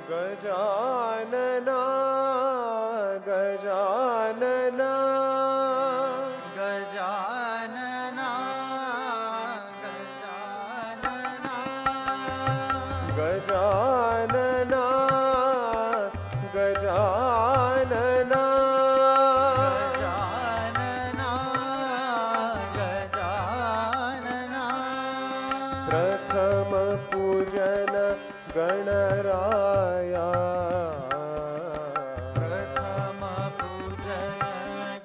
गजानना गजानना गजानना गजानना गजानना गजानना गजानना प्रथम पूजन गणराया प्रथम पूजन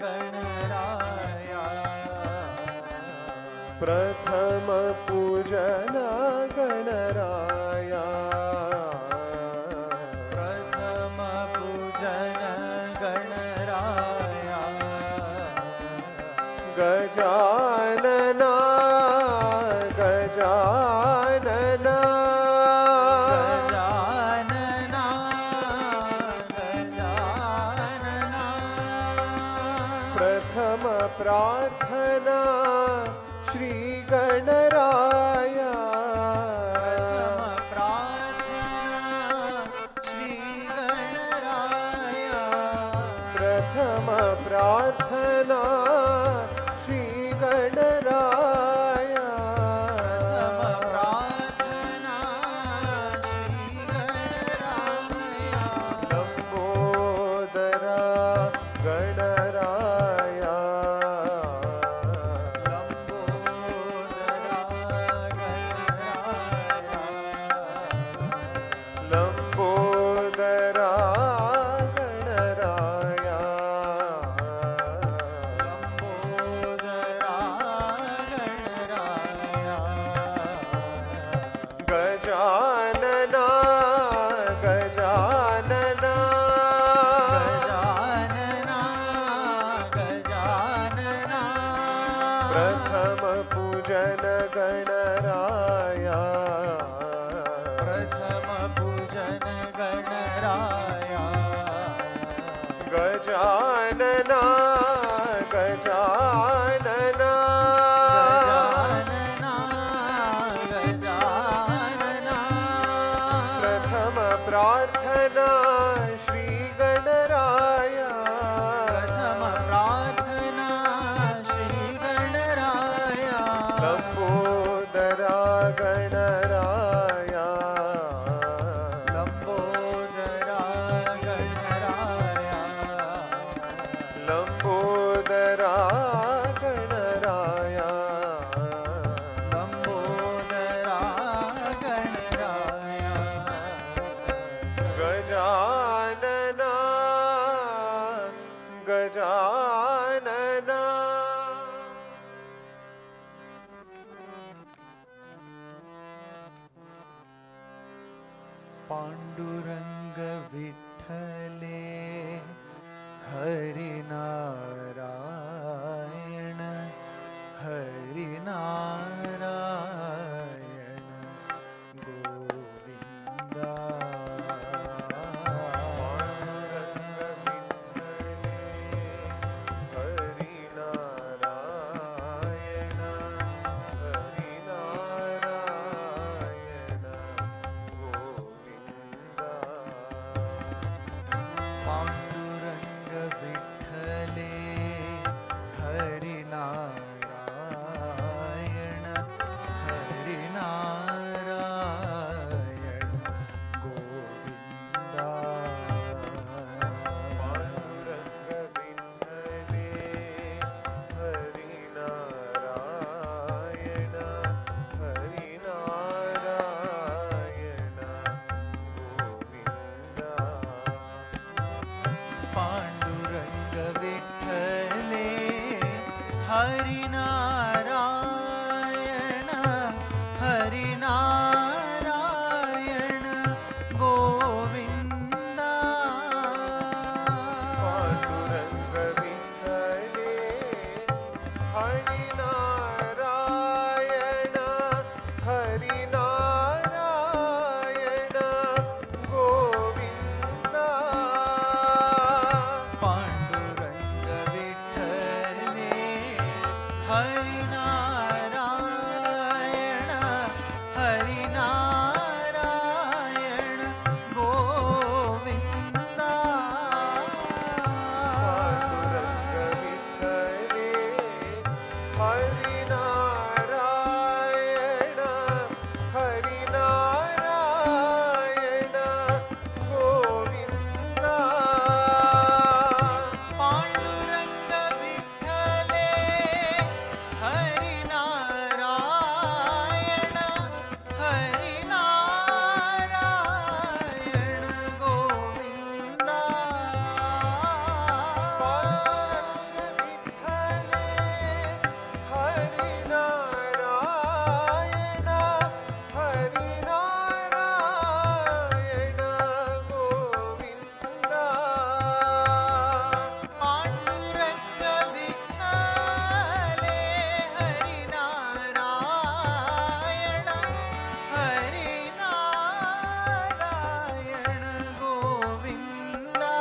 गणराया प्रथम पूजन गणराया प्रथम पूजन गणराया गजानना गजानना गजानना गजानना प्रथम प्रार्थना श्री गणराया प्रथम प्रार्थना श्री गणराया प्रथम पूजन गणराया प्रथम पूजन गणराया गजानना गजानना गजानना गजानना प्रथम प्रार्थना श्री गणराया प्रथम प्रार्थना श्री गणराया लंबोदरा गणराया लंबोदरा गणराया लंबोदरा गणराया लंबोदरा गणराया गजानना गजानना पांडुरंग विठ्ठले हरिनारायण हरिनारायण गोविंदा पांडुरंग विठ्ठले हरिनारायण हरिनारायण गोविंदा पांडुरंग विठ्ठले हरिनारायण हरिनारायण गोविंदा पांडुरंग विठ्ठले हरिनारायण हरिनारायण गोविंदा पांडुरंग विठ्ठले हरिनारायण हरिनारायण गोविंदा पांडुरंग विठ्ठले हरिनारायण हरिनारायण गोविंदा हरि नारायण गोविंदा पांडुरंग विठ्ठले हरि नारायण गोविंदा पांडुरंग विठ्ठले हरि नारायण गोविंदा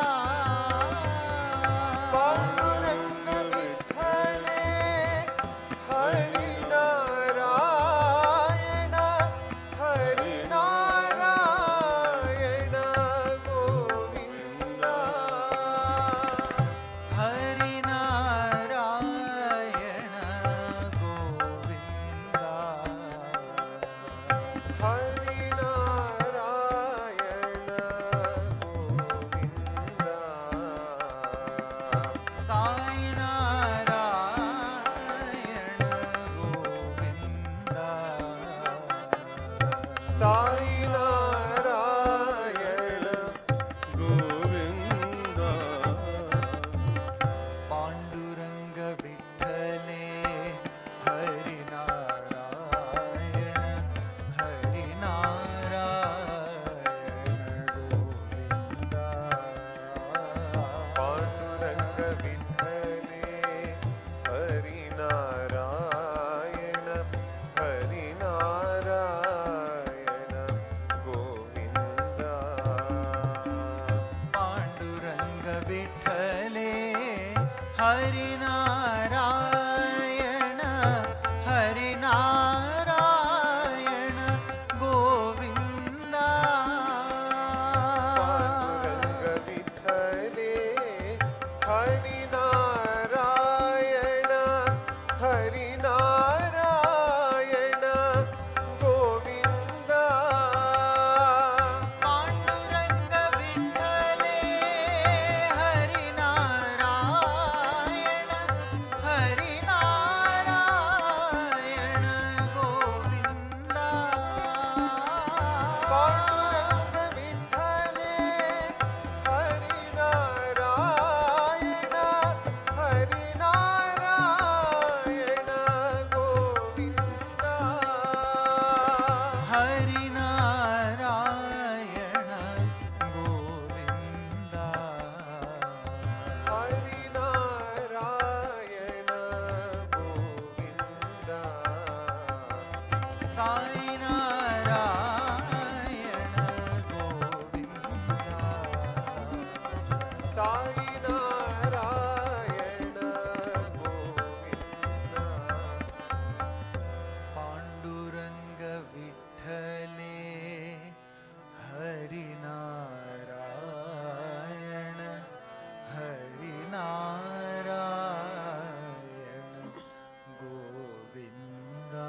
पांडुरंग विठ्ठले हरि नारायण गोविंदा हरि नारायण गोविंदा हरि नारायण गोविंदा साई नारायण गोविंदा साई नारायण गोविंदा पांडुरंग विठ्ठले हरि नारायण गोविंदा पांडुरंग विठ्ठले हरि नारायण गोविंदा पांडुरंग विठ्ठले हरि नारायण गोविंदा पांडुरंग विठ्ठले हरि नारायण गोविंदा पांडुरंग विठ्ठले हरि नारायण गोविंदा पांडुरंग विठ्ठले हरि नारायण गोविंदा हरि नारायण गोविंदा हरि नारायण गोविंदा साई नारायण गोविंदा साई नारायण गोविंदा पांडुरंग विठ्ठले हरि नारायण गोविंदा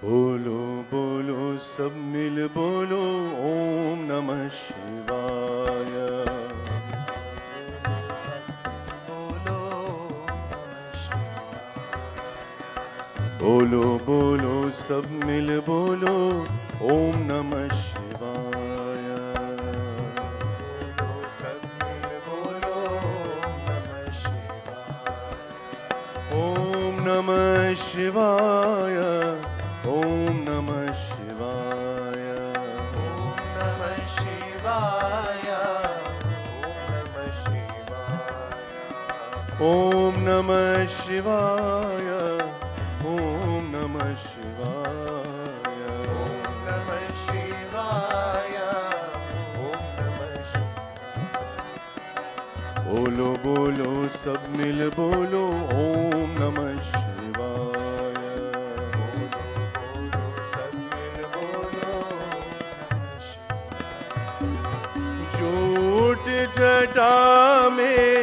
बोलो बोलो सब मिल बोलो ओम नमः शिवाय बोलो नमः शिवाय बोलो बोलो सब मिल बोलो ओम नमः शिवाय सब मिल बोलो नमः शिवाय ओम नमः शिवाय ओम नमः शिवाय ओम नमः शिवाय ओम नमः शिवाय ओम नमः शिवाय ओम नमः शिवाय ओम नमः शिवाय बोलो बोलो सब मिल बोलो ओम नमः शिवाय सब मिल बोलो नमः शिवाय झूठ जटा में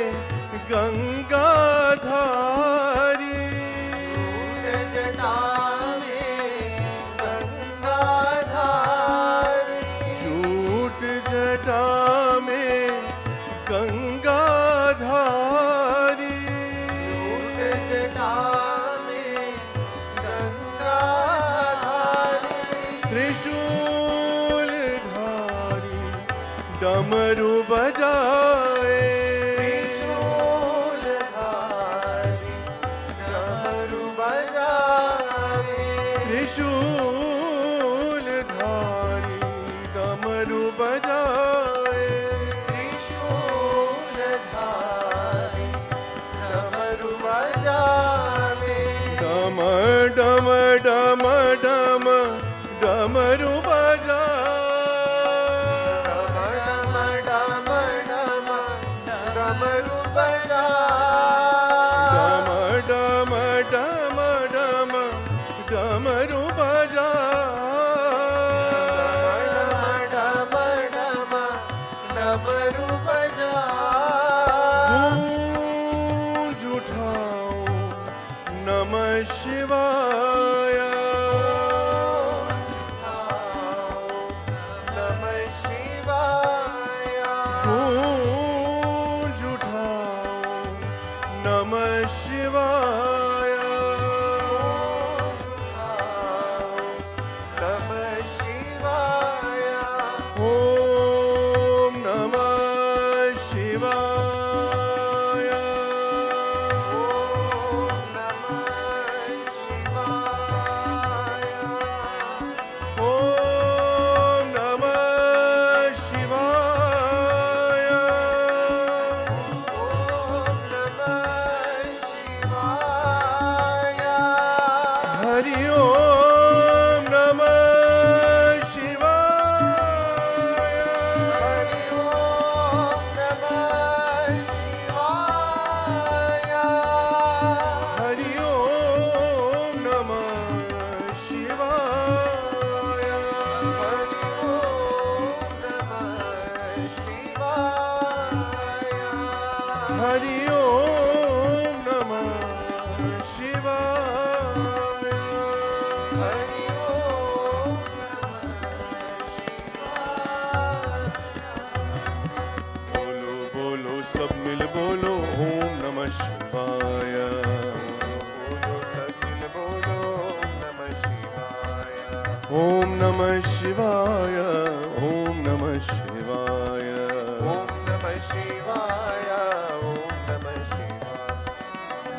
डमरू बजाए त्रिशूलधारी डमरू बजाए त्रिशूलधारी डमरू बजाए त्रिशूलधारी डमरू बजाए डम डम डम डम डमरू बजा डम डम डम डमरू बजा डम डम डम डम डमरू बजा डम डम डमरू बजा गूंज उठाओ नमः शिवाय नमः शिवाय गूंज उठाओ नमः शिवाय नमः शिवाय ओम नमः शिवाय ओम नमः शिवाय ओम नमः शिवाय ओम नमः शिवाय हरि ओम नमः शिवाय हरि ओम नमः शिवाय हरि ओम नमः शिवाय हरि ओम नमः शिवाय हरि ओम नमः शिवाय हरि ओम नमः शिवाय बोलो बोलो सब मिल बोलो ओम नमः शिवाय बोलो सब मिल बोलो नमः शिवाय ओम नमः शिवाय ओम नमः शिवाय ओम नमः शिवाय ओम नमः शिवाय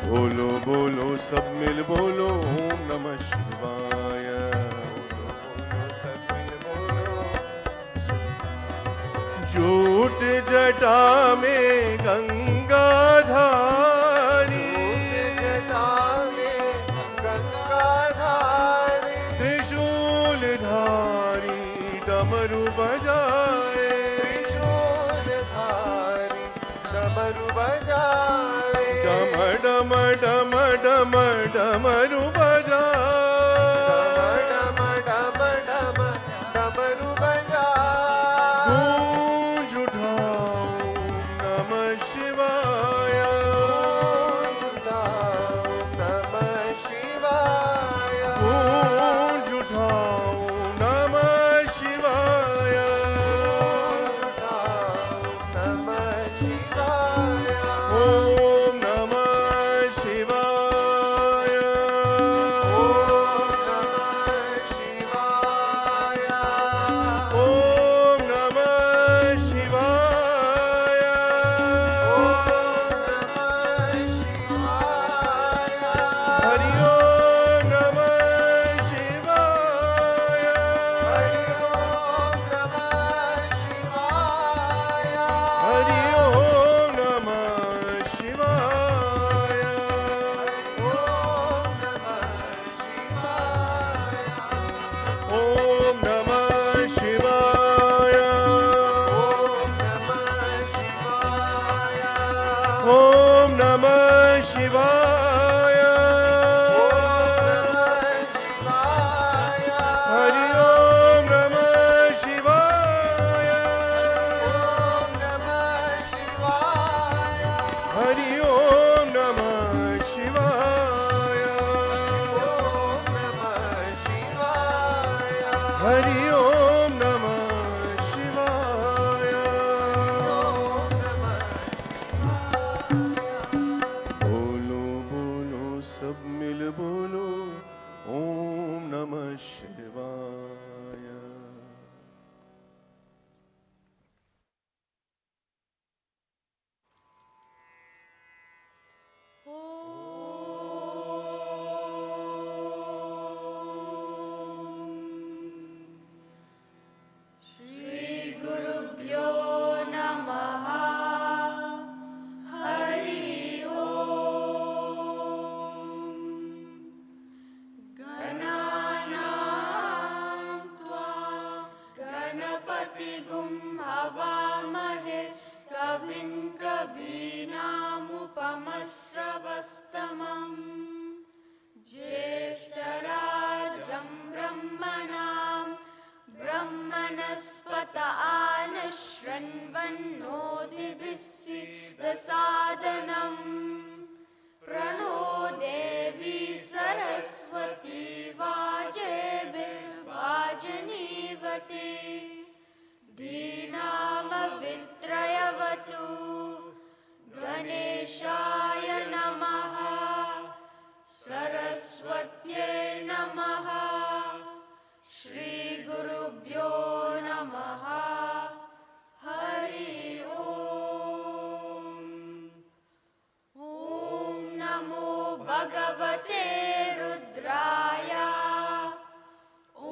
बोलो बोलो सब मिल बोलो ओम नमः शिवाय बोलो सब मिल बोलो झूठ जटा में गंगाधारी जटा में गंगाधारी त्रिशूलधारी डमरू बजाए त्रिशूलधारी डमरू बजाए डम डम डम डम डमरू बजा डम डम डम डमरू बजा गूंज उठाओ नमः शिवाय नमः शिवाय गूंज उठाओ नमः शिवाय नमः शिवाय ओम नमः शिवाय हरि ओम नमः शिवाय। बोलो शृण्वन्नोतिभिस्सीदसादनम् प्रणो देवी सरस्वती वाजेभिर्वाजनीवती धीनामवित्रयवतु गणेशाय नमः सरस्वत्यै नमः श्रीगुरुभ्यो नमः हरि ओम। ओम नमो भगवते रुद्राय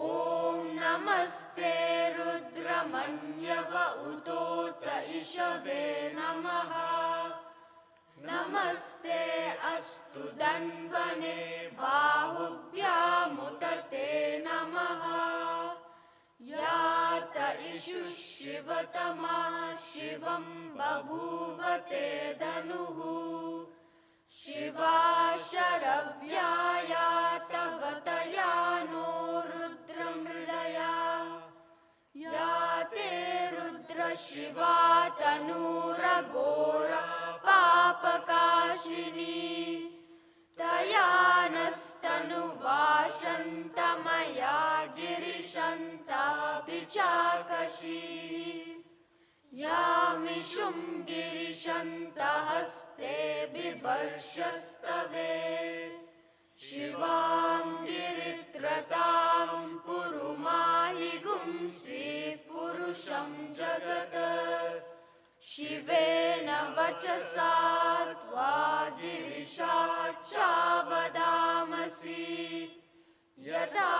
ओम नमस्ते रुद्रमन्यव उतोत इषवे नमः नमस्ते अस्तु धन्वने बाहुभ्यामुत ते नमः यात इषु शिवतमा शिवं बभूवते धनुः शिवा शरव्याया तव तया नो रुद्रमृडया या ते रुद्र शिवा तनूरघोर पापकाशिनी तया नस्तनुवाशन्तमया गिरिशन्तापि चाकशी यामिषुं गिरिशन्तहस्ते बिभर्षस्तवे शिवां गिरित्रतां कुरु माहि गुंसीः पुरुषं जगत् शिवेन वचसा त्वा गिरिशाच्चावदामसि यथा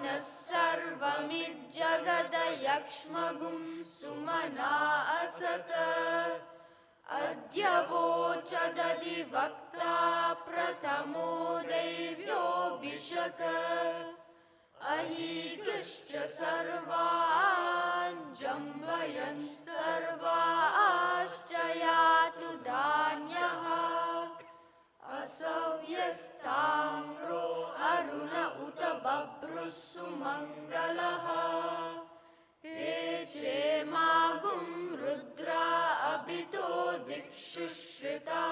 नः सर्वमिज्जगदयक्ष्मगुं सुमना असत् अद्य वोचदधिवक्ता प्रथमो दैव्योऽभिषक् अहीगश्च सर्वान् जम्बयन् सर्वाश्च यातु धान्यः असव्यस्ताम्रो अरुण उत बभ्रुः सुमङ्गलः हे क्षेमागुं रुद्रा अभितो दिक्षु श्रिता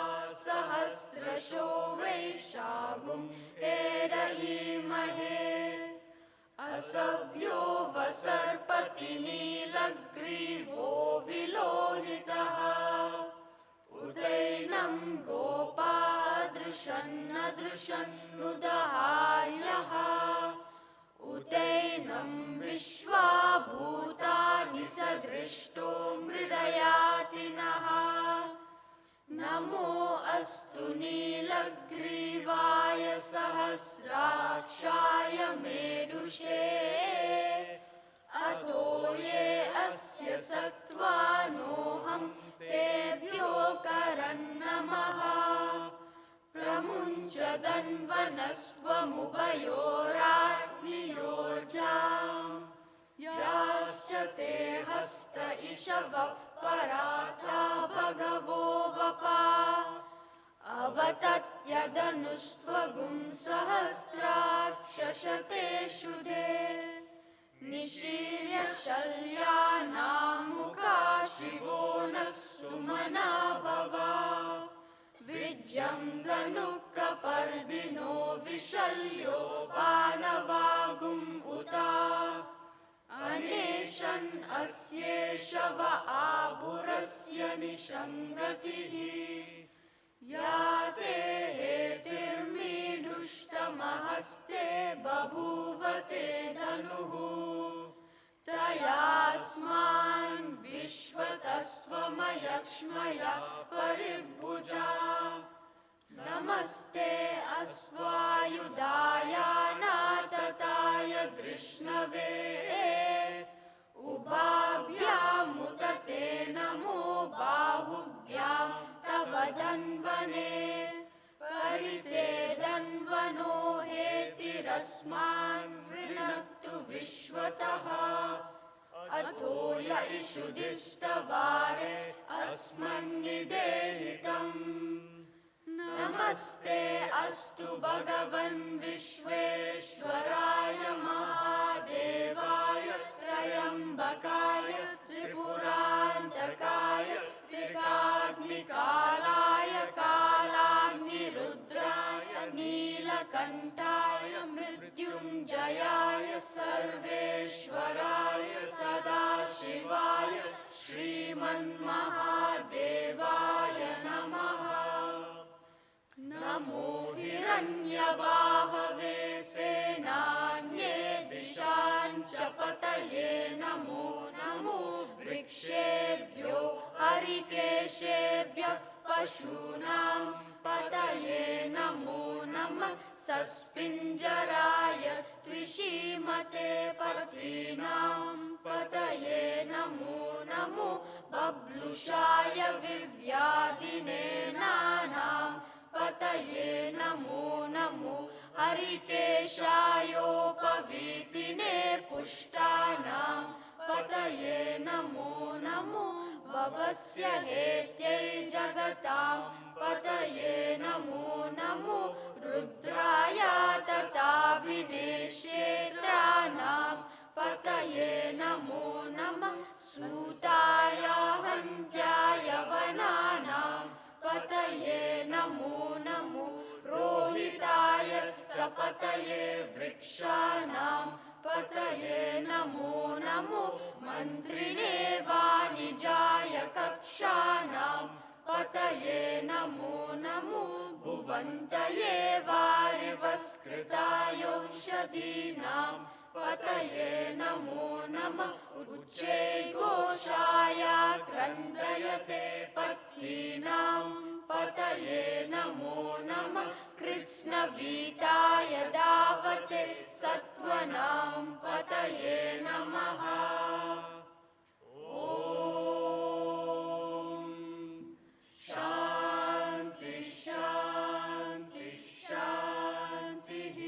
सहस्रशो वैशागुं हेरयीमहे असव्यो वसर्पति नीलग्रीवो विलोहितः उदैनं गोपादृशन्नदृशन्नुदहार्यः उदैनं विश्वाभूतानि सदृष्टो मृडयाति नः नमो अस्तु नीलग्रीवाय सहस्राक्षाय मेरुषे अतो ये अस्य सत्त्वानोऽहं तेभ्यो करन्नमः प्रमुञ्च दन्वनस्वमुभयोराग्नियोर्जाम् याश्च ते हस्त इषवः पराथा भगवो वपा अवतत्यदनुस्त्वगुं सहस्राक्षशतेषु ते निशीर्य शल्यानामुखा शिवो नः सुमना भवा विजङ्गनुकपर्दिनो विशल्यो पानवागुम् उता अनेशन् अस्येषव आभुरस्य निषङ्गतिः या ते हेतिर्मीडुष्टमहस्ते बभूवते धनुः तयास्मान् विश्वतस्त्वमयक्ष्मया परिभुजा नमस्ते अश्वायुधाय नातताय धृष्णवे उभाभ्यामुत ते नमो बाहुभ्यां तव धन्वने परिते धन्वनो हेतिरस्मान् वृणक्तु विश्वतः अथो य इषुदिष्टवारे अस्मन्निदेहितम् नमस्ते अस्तु भगवन् विश्वेश्वराय महादेवाय त्रयम्बकाय त्रिपुरान्तकाय कालाय कालाग्निरुद्राय नीलकण्ठाय मृत्युञ्जयाय सर्वेश्वराय सदाशिवाय श्रीमन्महादेवाय नमः। नमो हिरण्यबाहवे सेनान्ये दिशाञ्च पतये नमो नमो वृक्षेभ्यो हरिकेशेभ्यः पशूनां पतये नमो नमः। सस्पिञ्जराय त्विषीमते पतीनां पतये नमो नमो। बब्लुषाय विव्याधिने नानां पतये नमो नमो। हरिकेशायोपवीतिने पुष्टानां पतये नमो नमो। भवस्य हेत्यै जगतां पतये नमो नमो। रुद्राय तथा विनेशेत्राणां पतये नमो नमः। सूताय हन्त्याय वनानां पतये नमो नमो। रोहितायस्तपतये वृक्षाणां पतये नमो नमो। मन्त्रिणे वाणिजाय कक्षाणां पतये नमो नमो। भुवन्तये वारिवस्कृतायौषधीनां पतये नमो नमः। उच्चैघोषाय क्रन्दयते पथीनां पतये नमो नमः। कृत्स्नवीताय धावते सत्त्वनां पतये नमः। ॐ शान्ति शान्ति शान्तिः।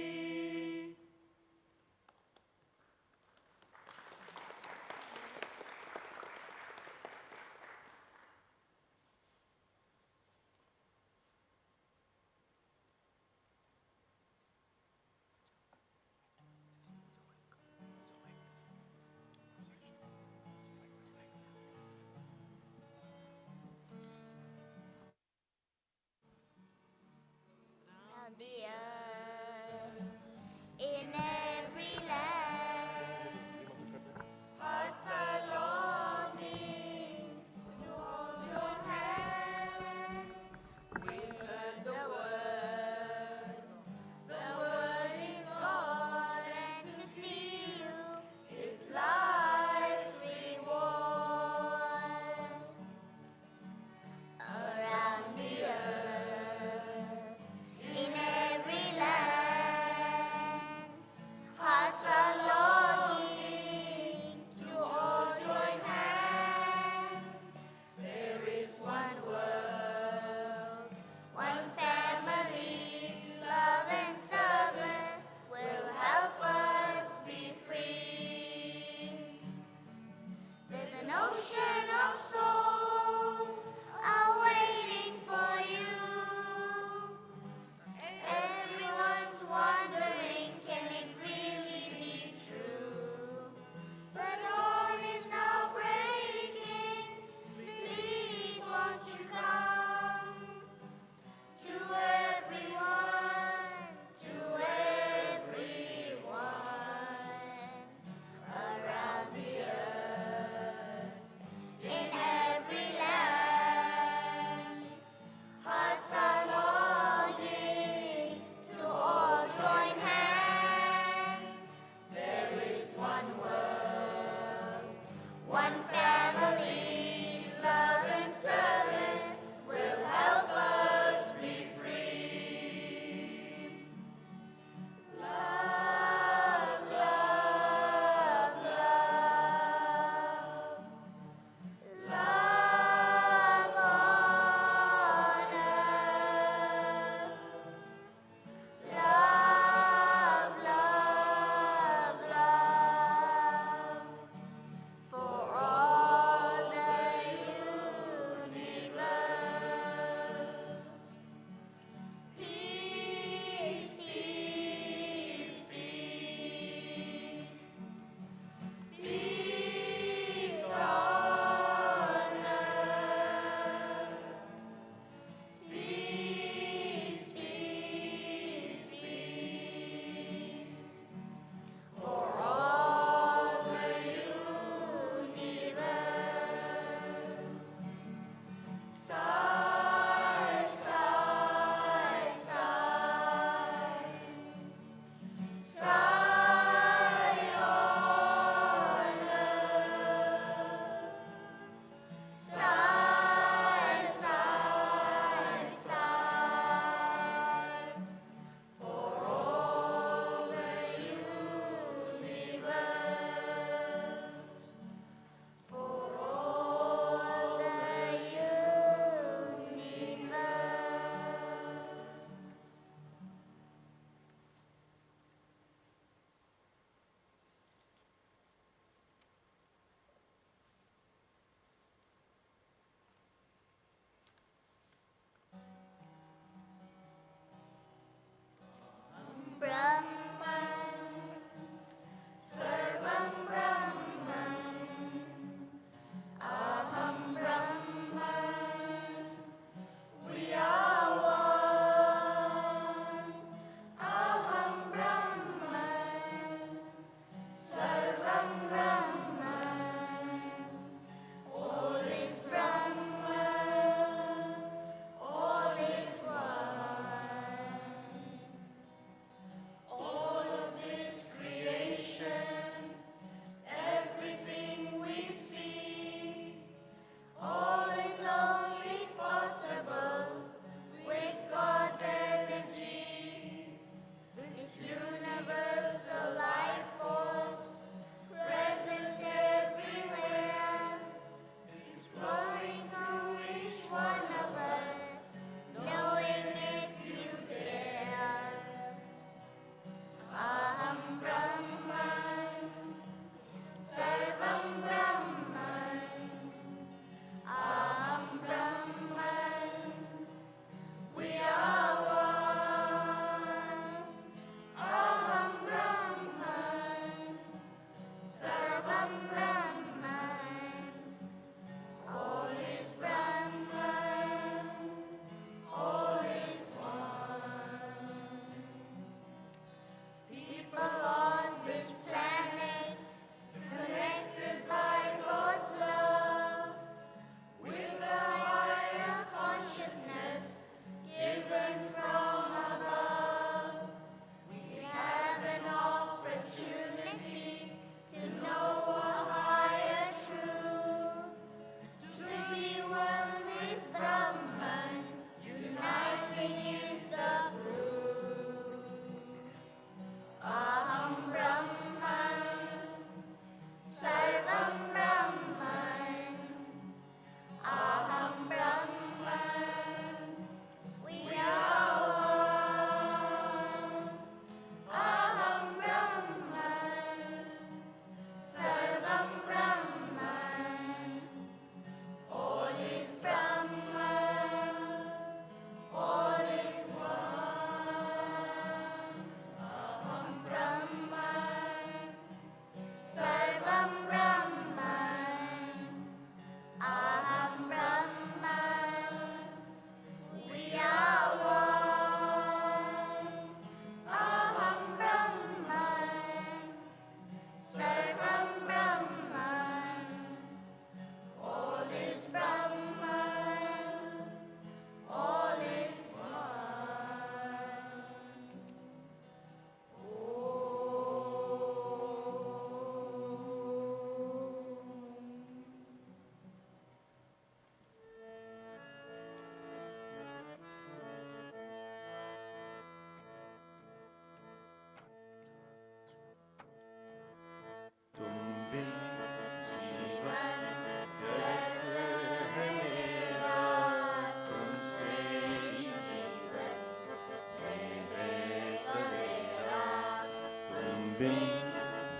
बिन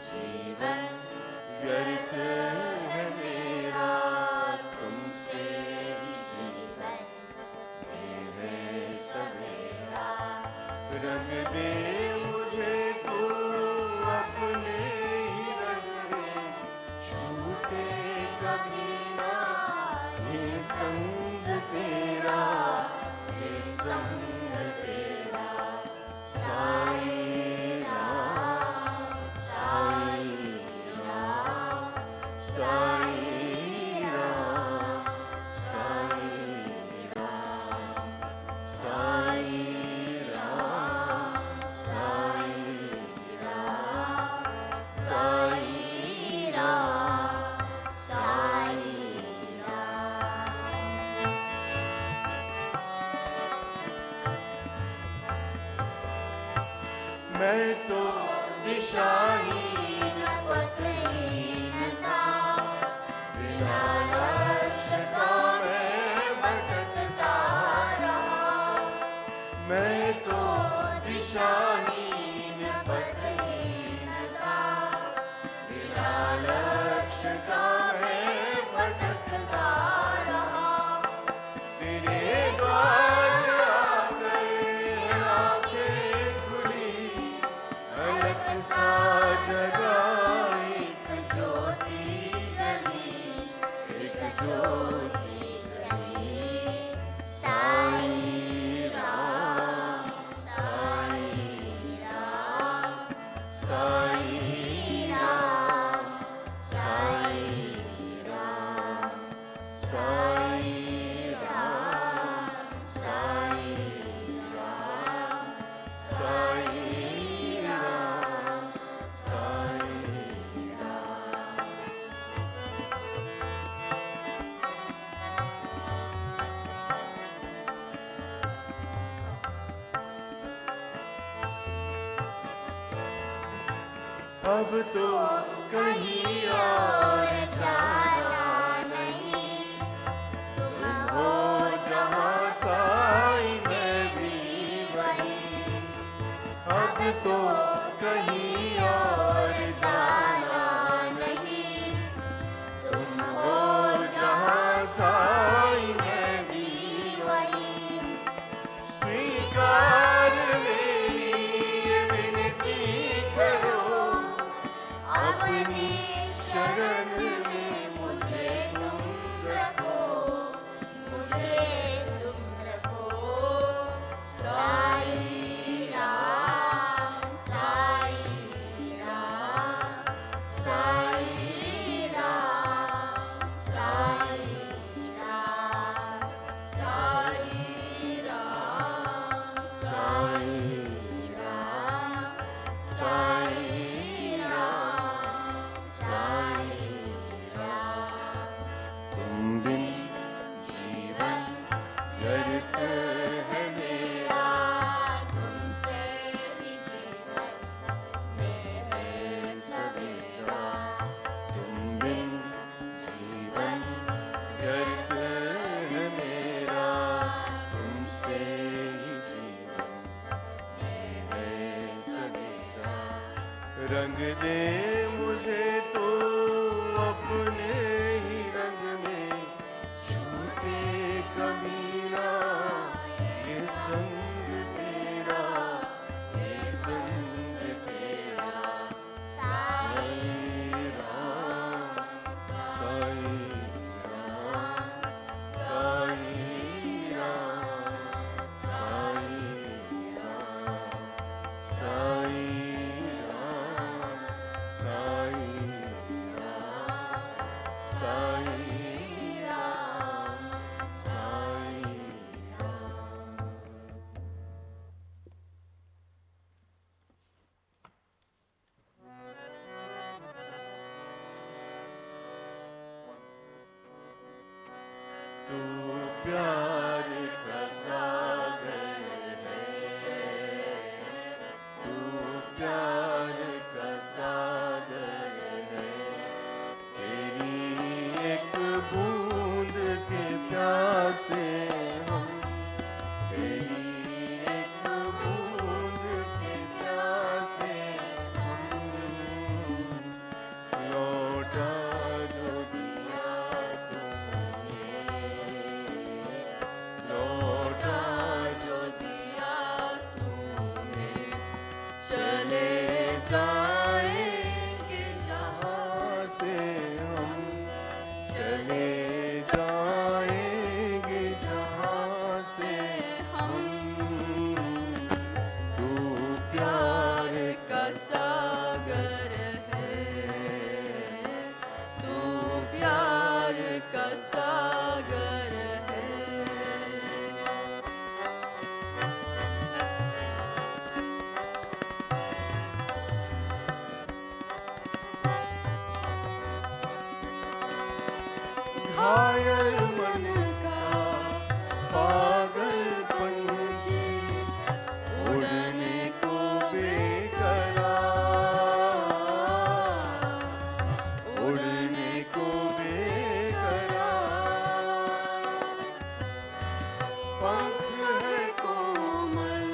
जीवन व्यर्थ है मेरा, तुमसे ही जीवन ये है सवेरा। रंग दे मुझे तू अपने ही रंग में, छूटे कभी ना ये संग तेरा, ये संग तेरा। साई राम, साई राम, साई राम, साई राम, साई राम, साई राम, साई राम, साई राम। मैं तो दिशाहीन पथहीन था, बिना लक्ष्य का मैं भटकता रहा। मैं तो दिशाहीन पथहीन था, बिना लक्ष्य का मैं भटकता रहा। तेरे द्वार आकर आंखें खुली, अलग सा जगा एक ज्योति जली, एक ज्योति जली। साई राम, साई राम, साई राम, साई राम, साई राम, साई राम, साई राम, साई राम। अब तो कहीं और जाना नहीं, तुम हो जहाँ साई मैं भी वहीं। अब तो कहीं और जाना नहीं, तुम हो जहाँ साई मैं भी वहीं। स्वीकार मेरी ये विनती करो, अपनी शरण में मुझे तुम रखो, मुझे तुम रखो। साई राम, साई राम, साई राम, साई राम, साई राम, साई राम, साई राम, साई राम। तुम बिन जीवन व्यर्थ है मेरा, तुमसे ही जीवन में है सवेरा। तुम बिन जीवन व्यर्थ है मेरा, तुमसे ही जीवन में है सवेरा। रंग दे मुझे तो अपने ही रंग में, छूटे कभी ना ये संग तेरा, ये संग तेरा। साई राम, साई राम, साई राम, साई राम, साई राम, साई राम, साई राम, साई राम। तू प्यार का सागर है, तू प्यार का सागर है। तेरी एक बूंद के प्यासे हम, तेरी एक बूंद के प्यासे हम। जाएंगे जहाँ से हम चले जाएंगे जहाँ से हम तू प्यार का सागर है, तू प्यार का सागर है। घायल मन का पागल पंछी उड़ने को बेकरार, उड़ने को बेकरार। पंख है कोमल,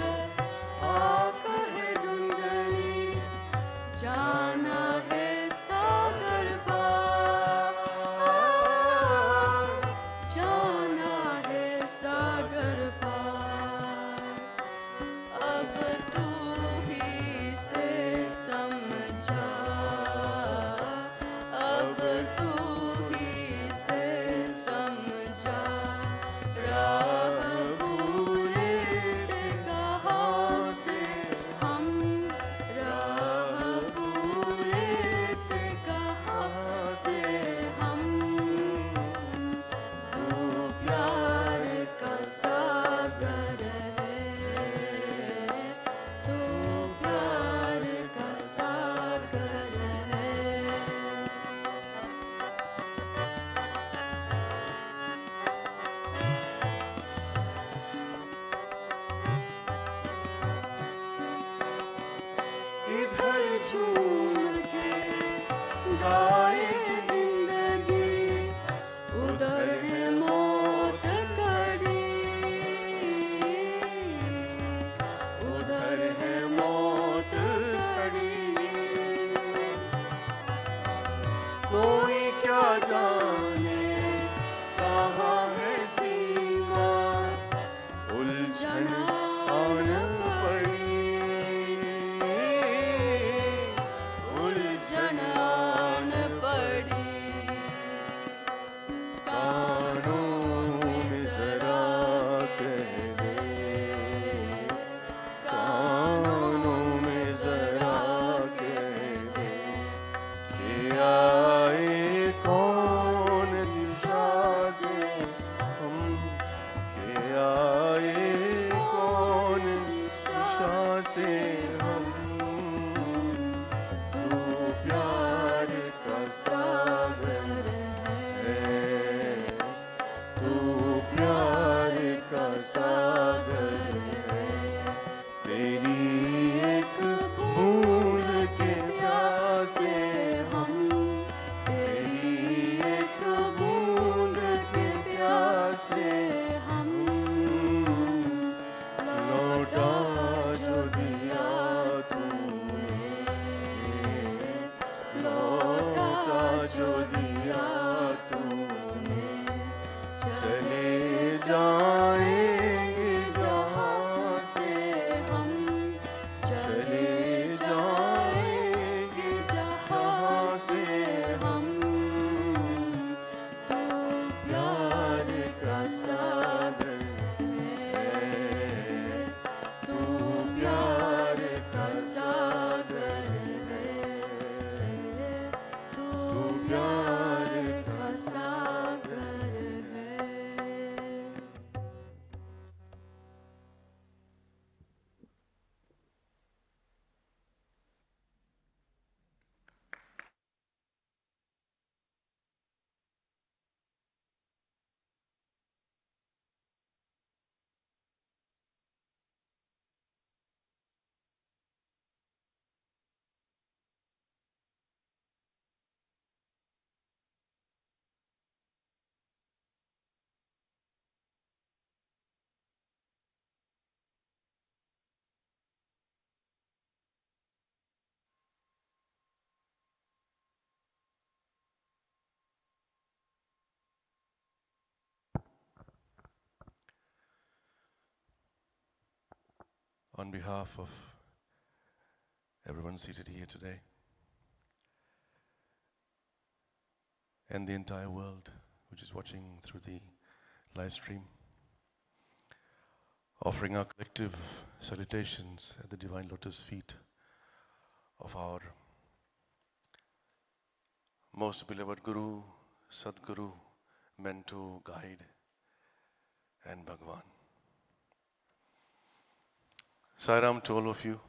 आँख है धुंधली, जाना है सागर पार, जाना है सागर पार। अब तू ही से समझा, अब तू ही से समझा, राह भूले थे कहाँ से हम, राह भूले थे कहाँ से हम। तू प्यार का सागर है, तू प्यार का सागर है। इधर झूम के गाए जिंदगी उधर है मौत कड़ी, उधर है मौत कड़ी। कोई क्या जाने कहाँ है सीमा, उलझन आन पड़ी, उलझन जनान पड़ी। कानों में जरा कह दे, कानों में जरा कह दे कि आए कौन दिशा से हम, कि आए कौन दिशा से हम। तू प्यार का सागर है, तू प्यार का सागर है। तेरी एक बूंद के प्यासे हम, तेरी एक बूंद के प्यासे हम लौटा जो दिया तूने, लौटा जो दिया तूने। चले जाएंगे जहाँ से हम चले जाएंगे जहाँ से हम। तू प्यार का सागर है, तू प्यार का सागर है, तू प्यार का सागर है। On behalf of everyone seated here today, and the entire world which is watching through the live stream, offering our collective salutations at the divine lotus feet of our most beloved Guru, Sadguru, Mentor, Guide, and Bhagwan. Sai Ram to all of you.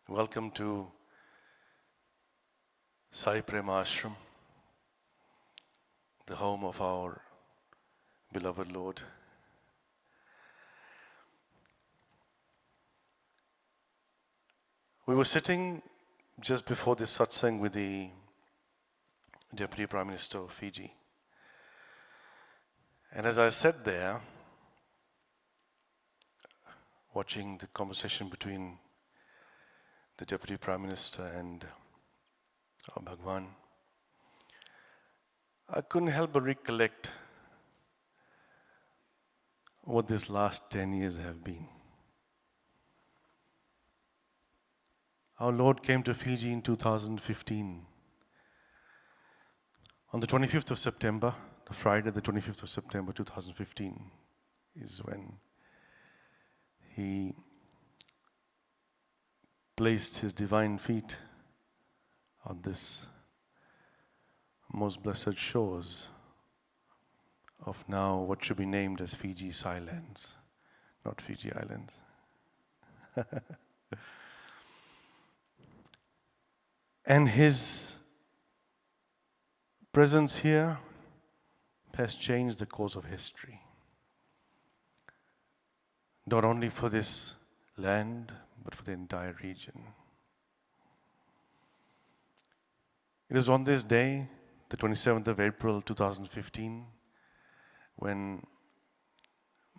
Welcome to Sai Prema Ashram, the home of our beloved Lord. We were sitting just before this satsang with the Deputy Prime Minister of Fiji. And as I sat there, watching the conversation between the Deputy Prime Minister and our Bhagwan, I couldn't help but recollect what these last 10 years have been. Our Lord came to Fiji in 2015. On the 25th of September, the Friday, the 25th of September 2015, is when He placed His divine feet on this most blessed shores of now what should be named as Fiji's Islands, not Fiji Islands. And His presence here has changed the course of history. Not only for this land, but for the entire region. It is on this day, the 27th of April 2015, when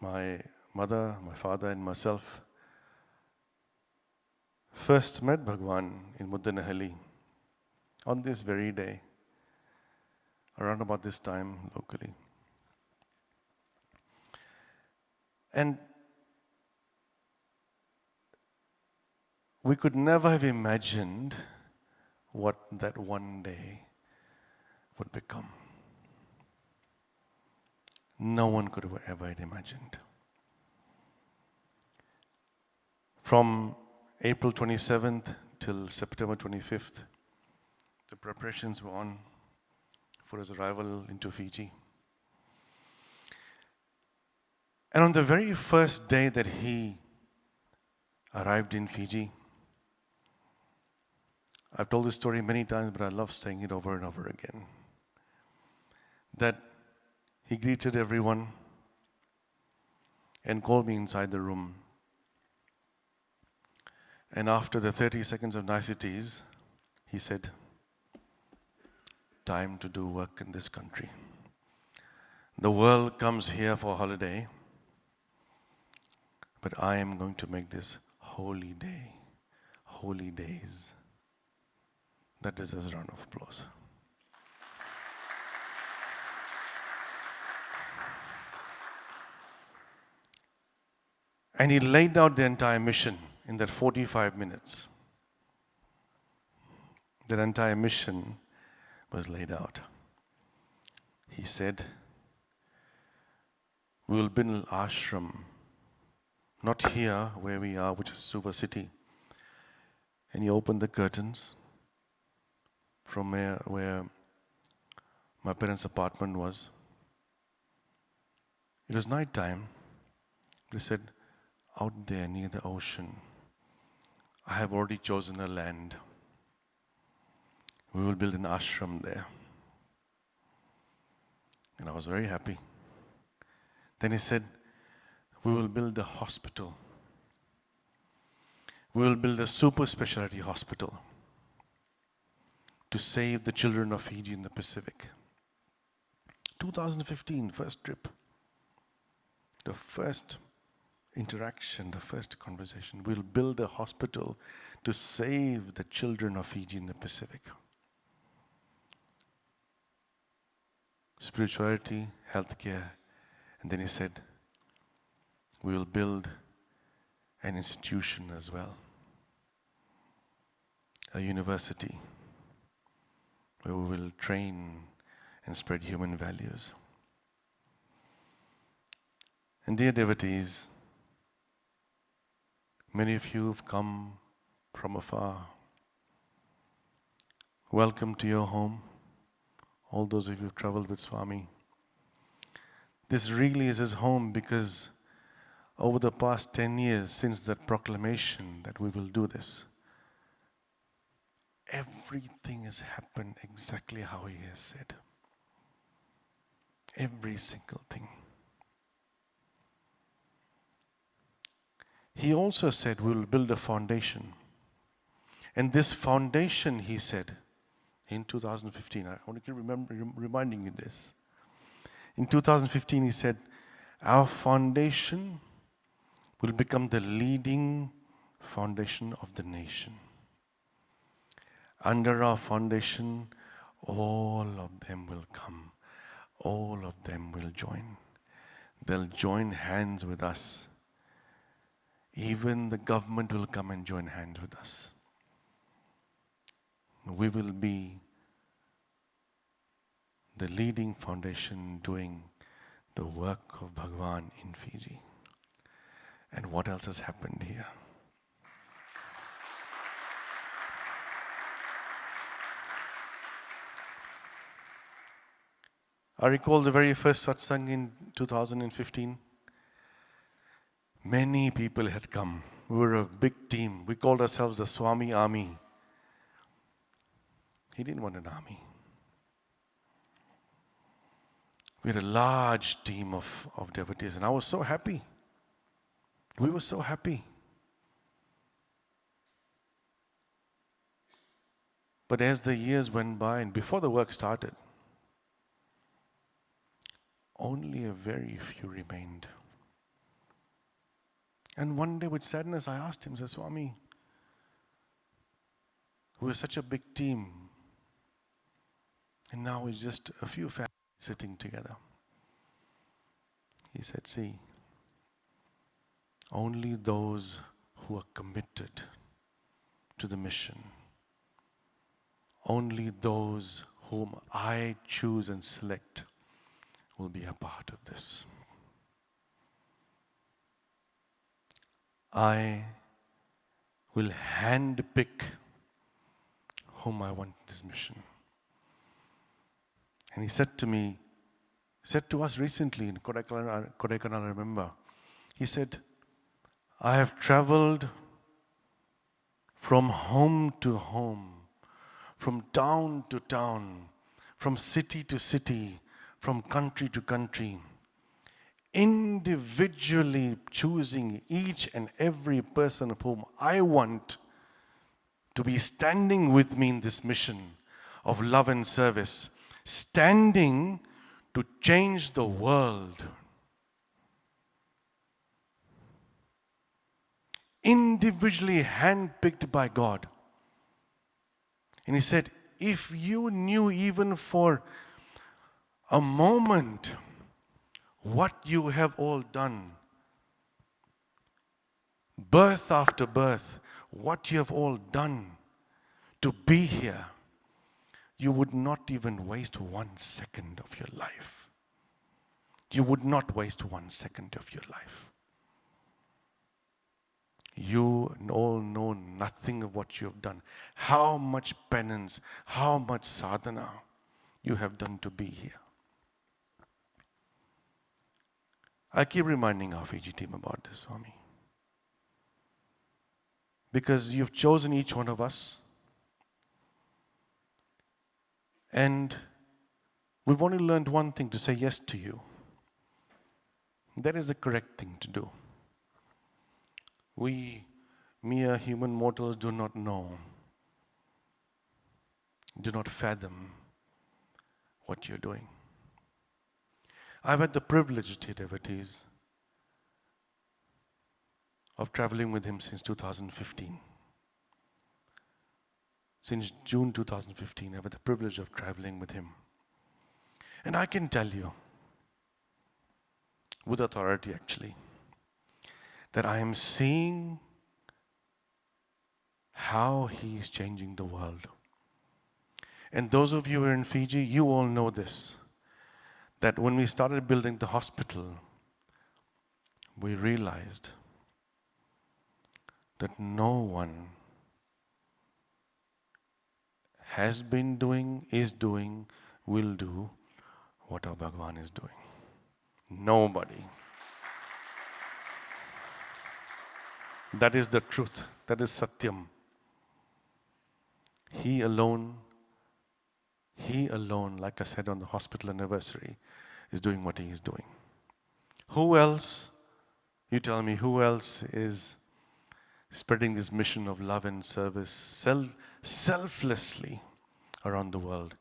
my mother, my father, and myself first met Bhagwan in Muddanahalli. On this very day, around about this time locally. And we could never have imagined what that one day would become. No one could have ever imagined. From April 27th till September 25th, the preparations were on for his arrival into Fiji. And on the very first day that he arrived in Fiji, I've told this story many times, but I love saying it over and over again, that he greeted everyone and called me inside the room. And after the 30 seconds of niceties, he said, "Time to do work in this country. The world comes here for holiday, but I am going to make this holy day, holy days." That deserves a round of applause. And he laid out the entire mission in that 45 minutes. That entire mission was laid out. He said, "We will build an ashram, not here where we are, which is Suva City." And he opened the curtains from where my parents' apartment was. It was night time. He said, "Out there near the ocean, I have already chosen a land. We will build an ashram there." And I was very happy. Then he said, "We will build a hospital. We will build a super specialty hospital to save the children of Fiji in the Pacific." 2015, first trip. The first interaction, the first conversation. We'll build a hospital to save the children of Fiji in the Pacific. Spirituality, healthcare, and then he said, "We will build an institution as well." a university where we will train and spread human values. And dear devotees, many of you have come from afar. Welcome to your home, all those of you who have traveled with Swami. This really is his home because over the past 10 years since that proclamation that we will do this, everything has happened exactly how he has said. Every single thing. He also said we will build a foundation. And this foundation, he said, in 2015, I want to keep reminding you this. In 2015, he said, our foundation will become the leading foundation of the nation. Under our foundation, all of them will come. All of them will join. They'll join hands with us. Even the government will come and join hands with us. We will be the leading foundation doing the work of Bhagavan in Fiji. And what else has happened here? I recall the very first satsang in 2015. Many people had come. We were a big team. We called ourselves the Swami Army. He didn't want an army. We had a large team of devotees, and I was so happy. We were so happy. But as the years went by, and before the work started, only a very few remained. And one day with sadness, I asked him, I said, Swami, we were such a big team, and now it's just a few families sitting together. He said, see, only those who are committed to the mission, only those whom I choose and select will be a part of this. I will handpick whom I want this mission. And he said to us recently in Kodaikanal, I remember, he said, I have traveled from home to home, from town to town, from city to city, from country to country, individually choosing each and every person of whom I want to be standing with me in this mission of love and service, standing to change the world. Individually handpicked by God. And he said, if you knew even for a moment what you have all done, birth after birth, what you have all done to be here, you would not even waste 1 second of your life. You would not waste 1 second of your life. You all know nothing of what you have done. How much penance, how much sadhana you have done to be here. I keep reminding our Fiji team about this, Swami. Because you've chosen each one of us. And we've only learned one thing, to say yes to you. That is the correct thing to do. We, mere human mortals, do not know, do not fathom what you're doing. I've had the privilege, dear devotees, of traveling with him since 2015. Since June 2015, I've had the privilege of traveling with him. And I can tell you, with authority actually, that I am seeing how he is changing the world. And those of you who are in Fiji, you all know this, that when we started building the hospital, we realized that no one has been doing, is doing, will do what our Bhagwan is doing. Nobody. That is the truth. That is Satyam. He alone, like I said on the hospital anniversary, is doing what he is doing. Who else, you tell me, who else is spreading this mission of love and service selflessly around the world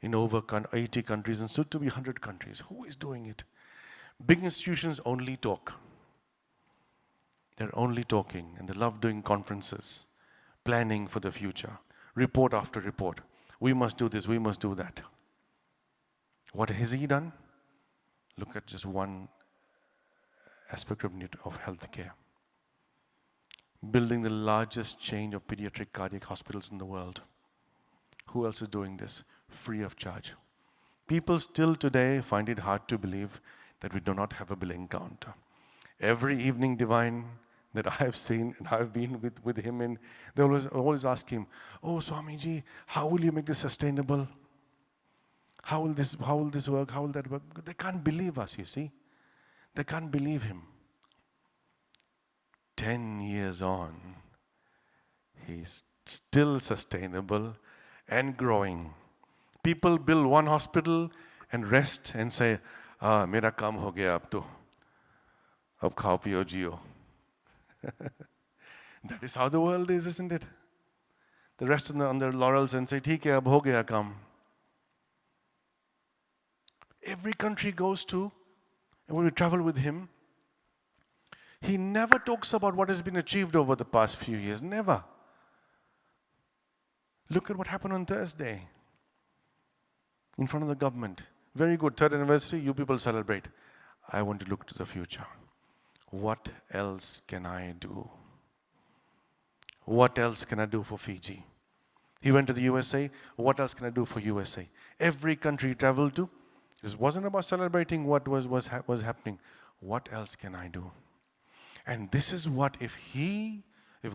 in over 80 countries and soon to be 100 countries? Who is doing it? Big institutions only talk. They're only talking, and they love doing conferences, planning for the future, report after report. We must do this, we must do that. What has he done? Look at just one aspect of healthcare. Building the largest chain of pediatric cardiac hospitals in the world. Who else is doing this? Free of charge. People still today find it hard to believe that we do not have a billing counter. Every evening divine that I have seen, and I've been with him in, they always ask him, oh Swamiji, how will you make this sustainable? How will this work? How will that work? They can't believe us, you see. They can't believe him. 10 years on, he's still sustainable and growing. People build one hospital and rest and say, mera kaam ho gaya ab to. Ab khao piyo jiyo. That is how the world is, isn't it? The rest on their laurels and say, theek hai, ab ho gaya kaam. Every country goes to, and when we travel with him, he never talks about what has been achieved over the past few years. Never. Look at what happened on Thursday in front of the government. Very good, 3rd anniversary, you people celebrate. I want to look to the future. What else can I do? What else can I do for Fiji? He went to the USA. What else can I do for USA? Every country he traveled to, it wasn't about celebrating what was happening. What else can I do? And this is what, if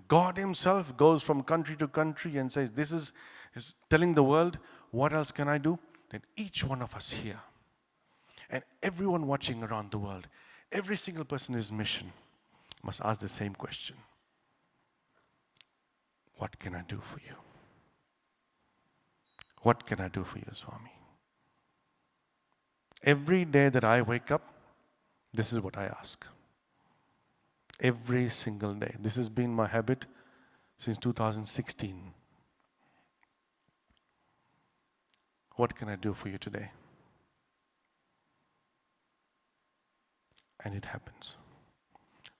God himself goes from country to country and says, this is telling the world, what else can I do? Then each one of us here, and everyone watching around the world, every single person in his mission must ask the same question. What can I do for you? What can I do for you, Swami? Every day that I wake up, this is what I ask. Every single day. This has been my habit since 2016. What can I do for you today? And it happens.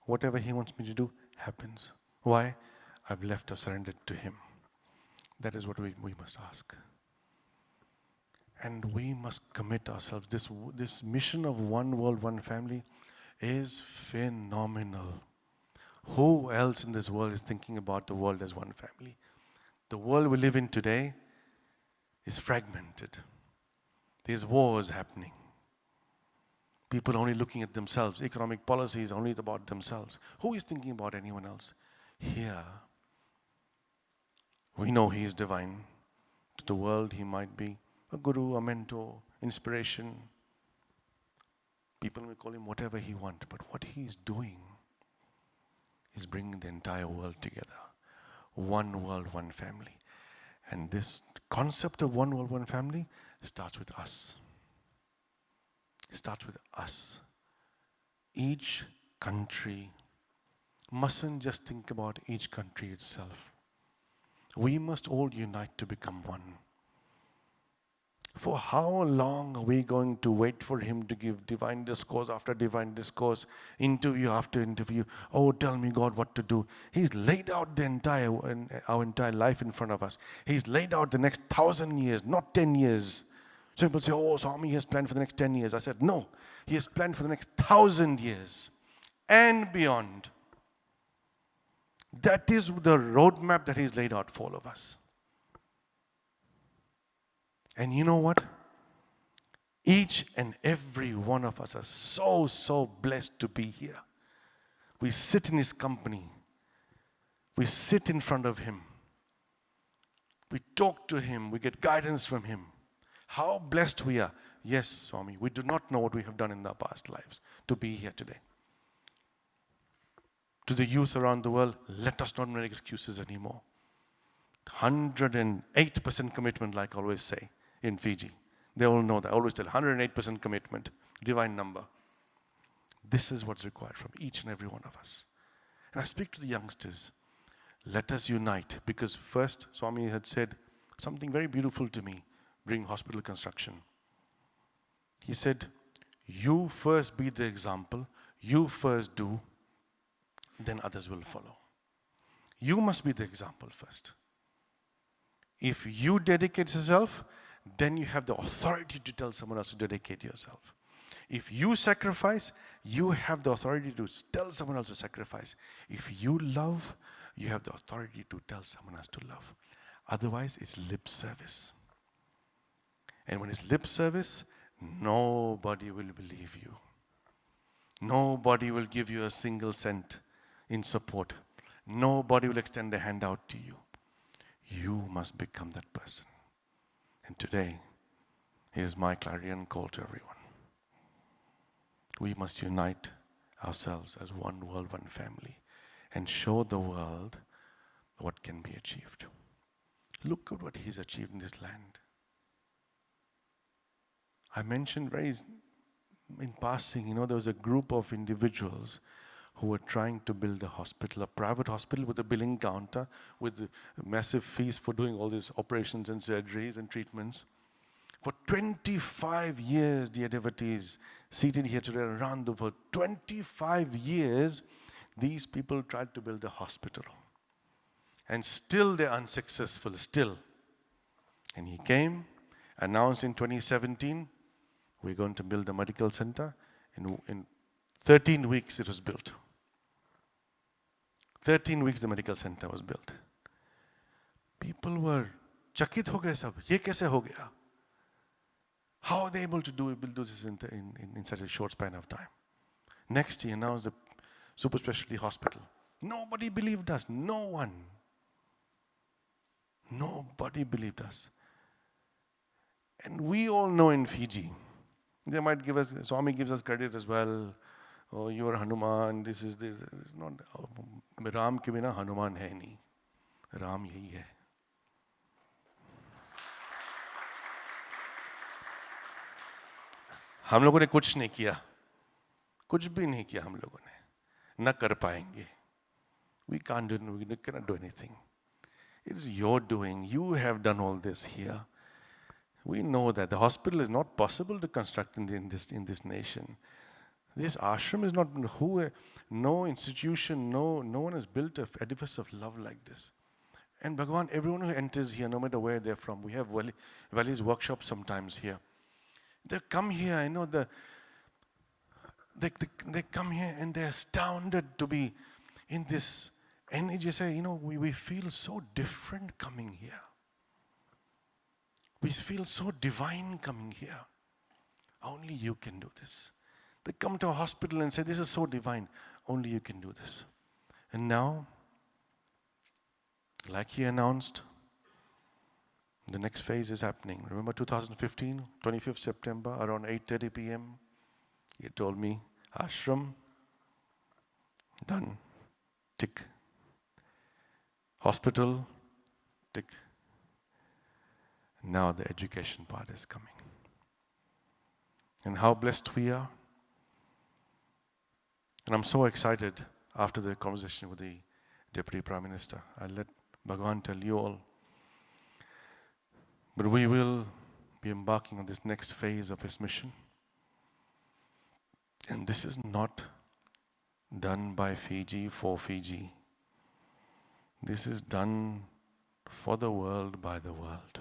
Whatever he wants me to do happens. Why? I've left or surrendered to him. That is what we must ask. And we must commit ourselves. This mission of one world, one family is phenomenal. Who else in this world is thinking about the world as one family? The world we live in today is fragmented. There's wars happening. People only looking at themselves. Economic policy is only about themselves. Who is thinking about anyone else? Here, we know he is divine. To the world, he might be a guru, a mentor, inspiration. People may call him whatever he wants, but what he is doing is bringing the entire world together. One world, one family. And this concept of one world, one family starts with us. It starts with us. Each country mustn't just think about each country itself. We must all unite to become one. For how long are we going to wait for him to give divine discourse after divine discourse, interview after interview? Oh, tell me, God, what to do. He's laid out our entire life in front of us. He's laid out the next 1,000 years, not 10 years. So people say, oh, Swami has planned for the next 10 years. I said, no, he has planned for the next 1,000 years and beyond. That is the roadmap that He's laid out for all of us. And you know what? Each and every one of us are so blessed to be here. We sit in His company. We sit in front of Him. We talk to Him. We get guidance from Him. How blessed we are. Yes, Swami, we do not know what we have done in our past lives to be here today. To the youth around the world, let us not make excuses anymore. 108% commitment, like I always say in Fiji. They all know that. I always tell 108% commitment, divine number. This is what's required from each and every one of us. And I speak to the youngsters. Let us unite, because first Swami had said something very beautiful to me during hospital construction. He said, you first be the example, you first do, then others will follow. You must be the example first. If you dedicate yourself, then you have the authority to tell someone else to dedicate yourself. If you sacrifice, you have the authority to tell someone else to sacrifice. If you love, you have the authority to tell someone else to love. Otherwise, it's lip service. And when it's lip service, nobody will believe you. Nobody will give you a single cent in support. Nobody will extend a hand out to you. You must become that person. And today, here's my clarion call to everyone. We must unite ourselves as one world, one family, and show the world what can be achieved. Look at what He's achieved in this land. I mentioned in passing, there was a group of individuals who were trying to build a hospital, a private hospital with a billing counter, with massive fees for doing all these operations and surgeries and treatments. For 25 years, dear devotees, seated here today around the world, 25 years, these people tried to build a hospital. And still they're unsuccessful, still. And He came, announced in 2017, we're going to build a medical center. In 13 weeks it was built. 13 weeks the medical center was built. People were chakit ho gaye sab. Ye kaise ho gaya? How are they able to build this in such a short span of time? Next he announced the super specialty hospital. Nobody believed us. No one. Nobody believed us. And we all know in Fiji, they might give us, Swami gives us credit as well. Oh, you are Hanuman, this is this. It's not, Ram ke bina Hanuman hai nahi. Ram yahi hai. हम लोगों ने कुछ नहीं किया. कुछ भी नहीं किया हम लोगों ने. न कर पाएंगे. We cannot do anything. It is your doing. You have done all this here. We know that the hospital is not possible to construct in this nation. This ashram is not, no institution, no one has built an edifice of love like this. And Bhagavan, everyone who enters here, no matter where they're from, we have Vali's workshops sometimes here. They come here, they come here and they're astounded to be in this. And they just say, we feel so different coming here. We feel so divine coming here. Only you can do this. They come to a hospital and say, this is so divine. Only you can do this. And now, like he announced, the next phase is happening. Remember 2015, 25th September, around 8:30 p.m., he told me, ashram, done, tick. Hospital, tick. Now the education part is coming. And how blessed we are. And I'm so excited after the conversation with the Deputy Prime Minister. I'll let Bhagavan tell you all. But we will be embarking on this next phase of his mission. And this is not done by Fiji for Fiji. This is done for the world by the world.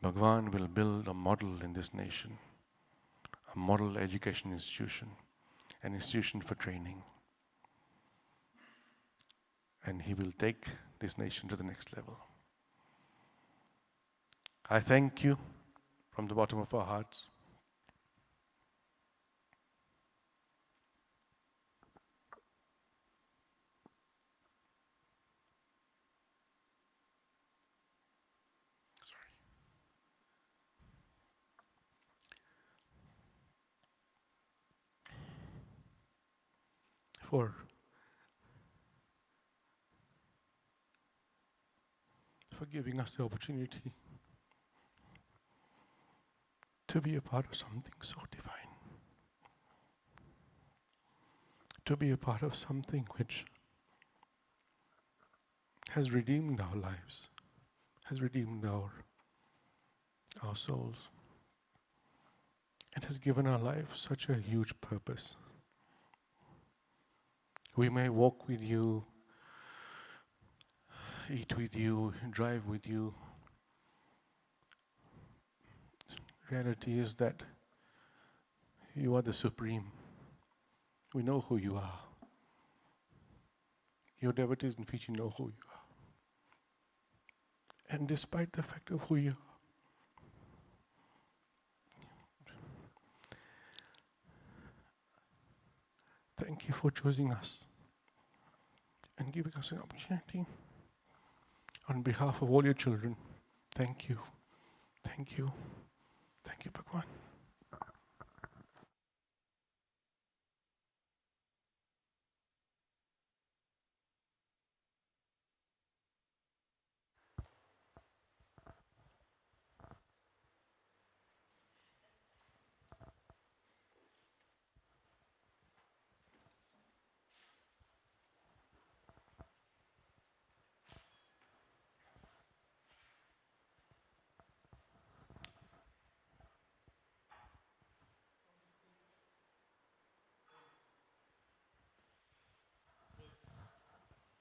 Bhagavan will build a model in this nation, a model education institution, an institution for training. and He will take this nation to the next level. I thank you from the bottom of our hearts. For giving us the opportunity to be a part of something so divine, to be a part of something which has redeemed our lives, has redeemed our souls. It has given our life such a huge purpose. We may walk with you, eat with you, drive with you. Reality is that you are the Supreme. We know who you are. Your devotees in Fiji know who you are. And despite the fact of who you are, thank you for choosing us and giving us an opportunity. On behalf of all your children, thank you. Thank you. Thank you, Bhagwan.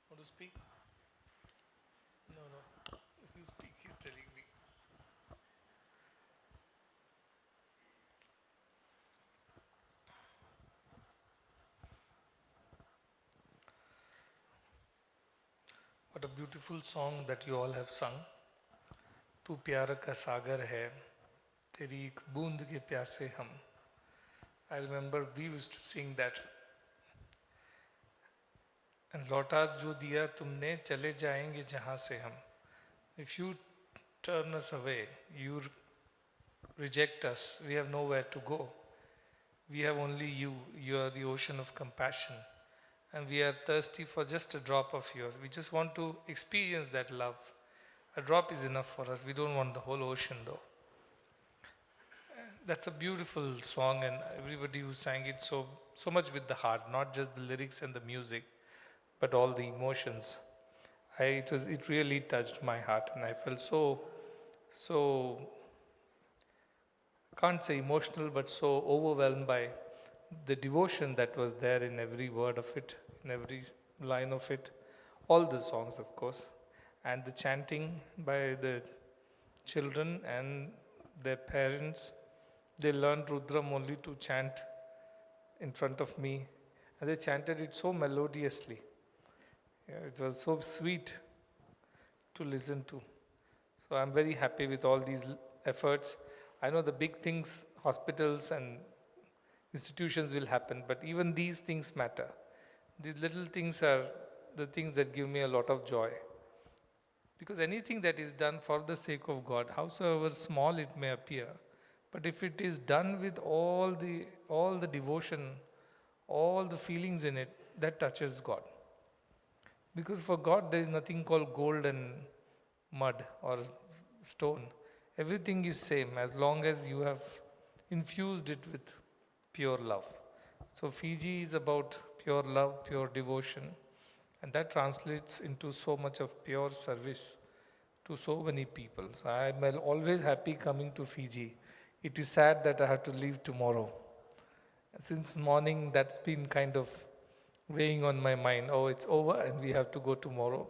Want to speak? No. If you speak, he's telling me. What a beautiful song that you all have sung. तू प्यार का सागर है, तेरी एक बूंद के प्यासे हम. I remember we used to sing that. And लौटा जो दिया तुमने, चले जाएंगे जहाँ से हम. If you turn us away, you reject us, we have nowhere to go. We have only you. You are the ocean of compassion. And we are thirsty for just a drop of yours. We just want to experience that love. A drop is enough for us. We don't want the whole ocean though. That's a beautiful song, and everybody who sang it so much with the heart, not just the lyrics and the music, but all the emotions. It really touched my heart, and I felt so can't say emotional, but so overwhelmed by the devotion that was there in every word of it, in every line of it, all the songs, of course, and the chanting by the children and their parents. They learned Rudram only to chant in front of me, and they chanted it so melodiously. Yeah, it was so sweet to listen to. So I'm very happy with all these efforts. I know the big things, hospitals and institutions will happen, but even these things matter. These little things are the things that give me a lot of joy. Because anything that is done for the sake of God, howsoever small it may appear, but if it is done with all the devotion, all the feelings in it, that touches God. Because for God there is nothing called gold and mud or stone. Everything is same as long as you have infused it with pure love. So Fiji is about pure love, pure devotion, and that translates into so much of pure service to so many people. So I am always happy coming to Fiji. It is sad that I have to leave tomorrow. Since morning that's been kind of weighing on my mind. Oh, it's over and we have to go tomorrow.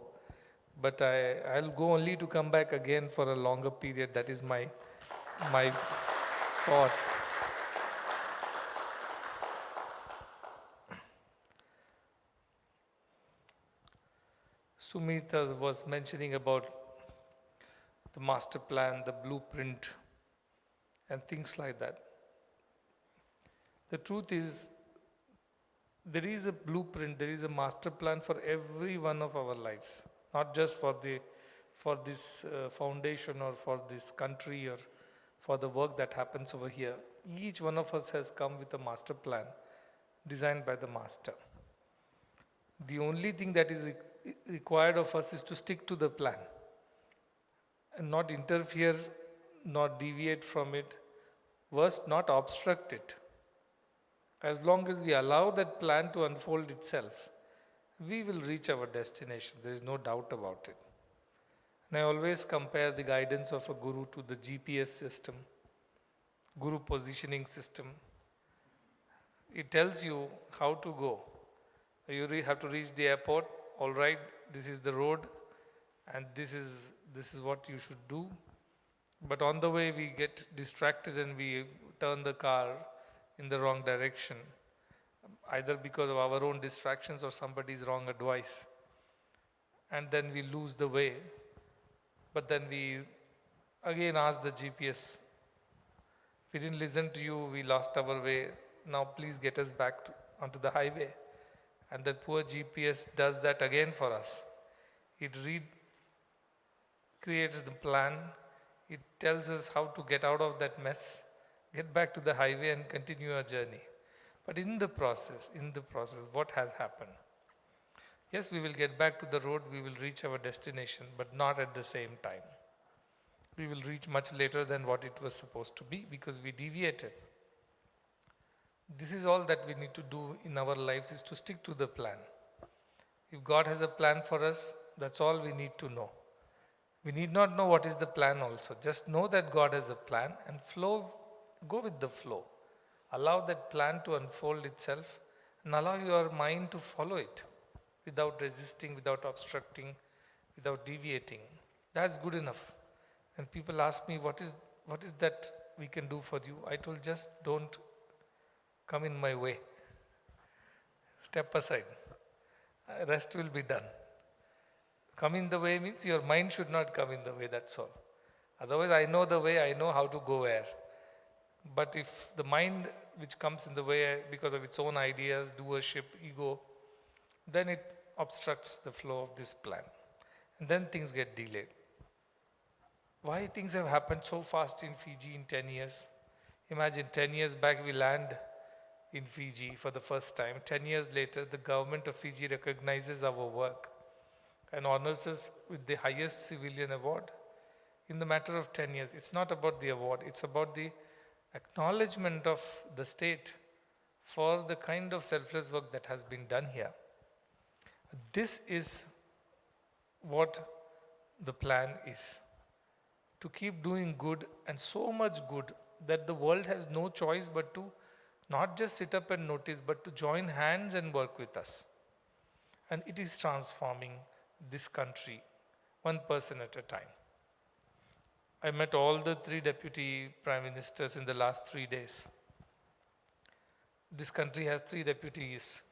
But I'll go only to come back again for a longer period. That is my thought. Sumita was mentioning about the master plan, the blueprint, and things like that. The truth is, there is a blueprint, there is a master plan for every one of our lives, not just for this foundation or for this country or for the work that happens over here. Each one of us has come with a master plan designed by the master. The only thing that is required of us is to stick to the plan and not interfere, not deviate from it, worst, not obstruct it. As long as we allow that plan to unfold itself, we will reach our destination. There is no doubt about it. And I always compare the guidance of a guru to the GPS system, guru positioning system. It tells you how to go. You have to reach the airport. All right, this is the road, and this is what you should do. But on the way, we get distracted and we turn the car in the wrong direction, either because of our own distractions or somebody's wrong advice. And then we lose the way. But then we again ask the GPS, we didn't listen to you, we lost our way. Now please get us back onto the highway. And that poor GPS does that again for us. It creates the plan. It tells us how to get out of that mess, get back to the highway and continue our journey. But in the process, what has happened? Yes, we will get back to the road, we will reach our destination, but not at the same time. We will reach much later than what it was supposed to be because we deviated. This is all that we need to do in our lives, is to stick to the plan. If God has a plan for us, that's all we need to know. We need not know what is the plan also. Just know that God has a plan and go with the flow. Allow that plan to unfold itself and allow your mind to follow it without resisting, without obstructing, without deviating. That's good enough. And people ask me, what is that we can do for you? I told, just don't come in my way. Step aside. Rest will be done. Come in the way means your mind should not come in the way, that's all. Otherwise, I know the way, I know how to go where. But if the mind which comes in the way because of its own ideas, doership, ego, then it obstructs the flow of this plan. And then things get delayed. Why things have happened so fast in Fiji in 10 years? Imagine 10 years back we land in Fiji for the first time. 10 years later, the government of Fiji recognizes our work and honors us with the highest civilian award. In the matter of 10 years, it's not about the award, it's about the acknowledgement of the state for the kind of selfless work that has been done here. This is what the plan is. To keep doing good, and so much good that the world has no choice but to not just sit up and notice, but to join hands and work with us. And it is transforming this country, one person at a time. I met all the 3 deputy prime ministers in the last 3 days. This country has 3 deputies.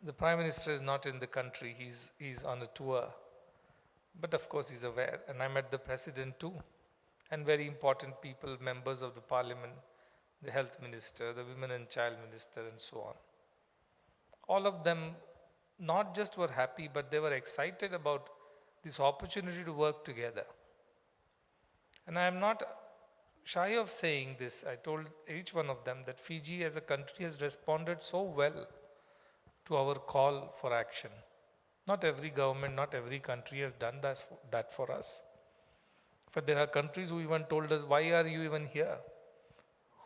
The prime minister is not in the country, he's on a tour. But of course he's aware. And I met the president too. And very important people, members of the parliament, the health minister, the women and child minister, and so on. All of them not just were happy, but they were excited about this opportunity to work together. And I am not shy of saying this. I told each one of them that Fiji as a country has responded so well to our call for action. Not every government, not every country has done that for us. But there are countries who even told us, why are you even here?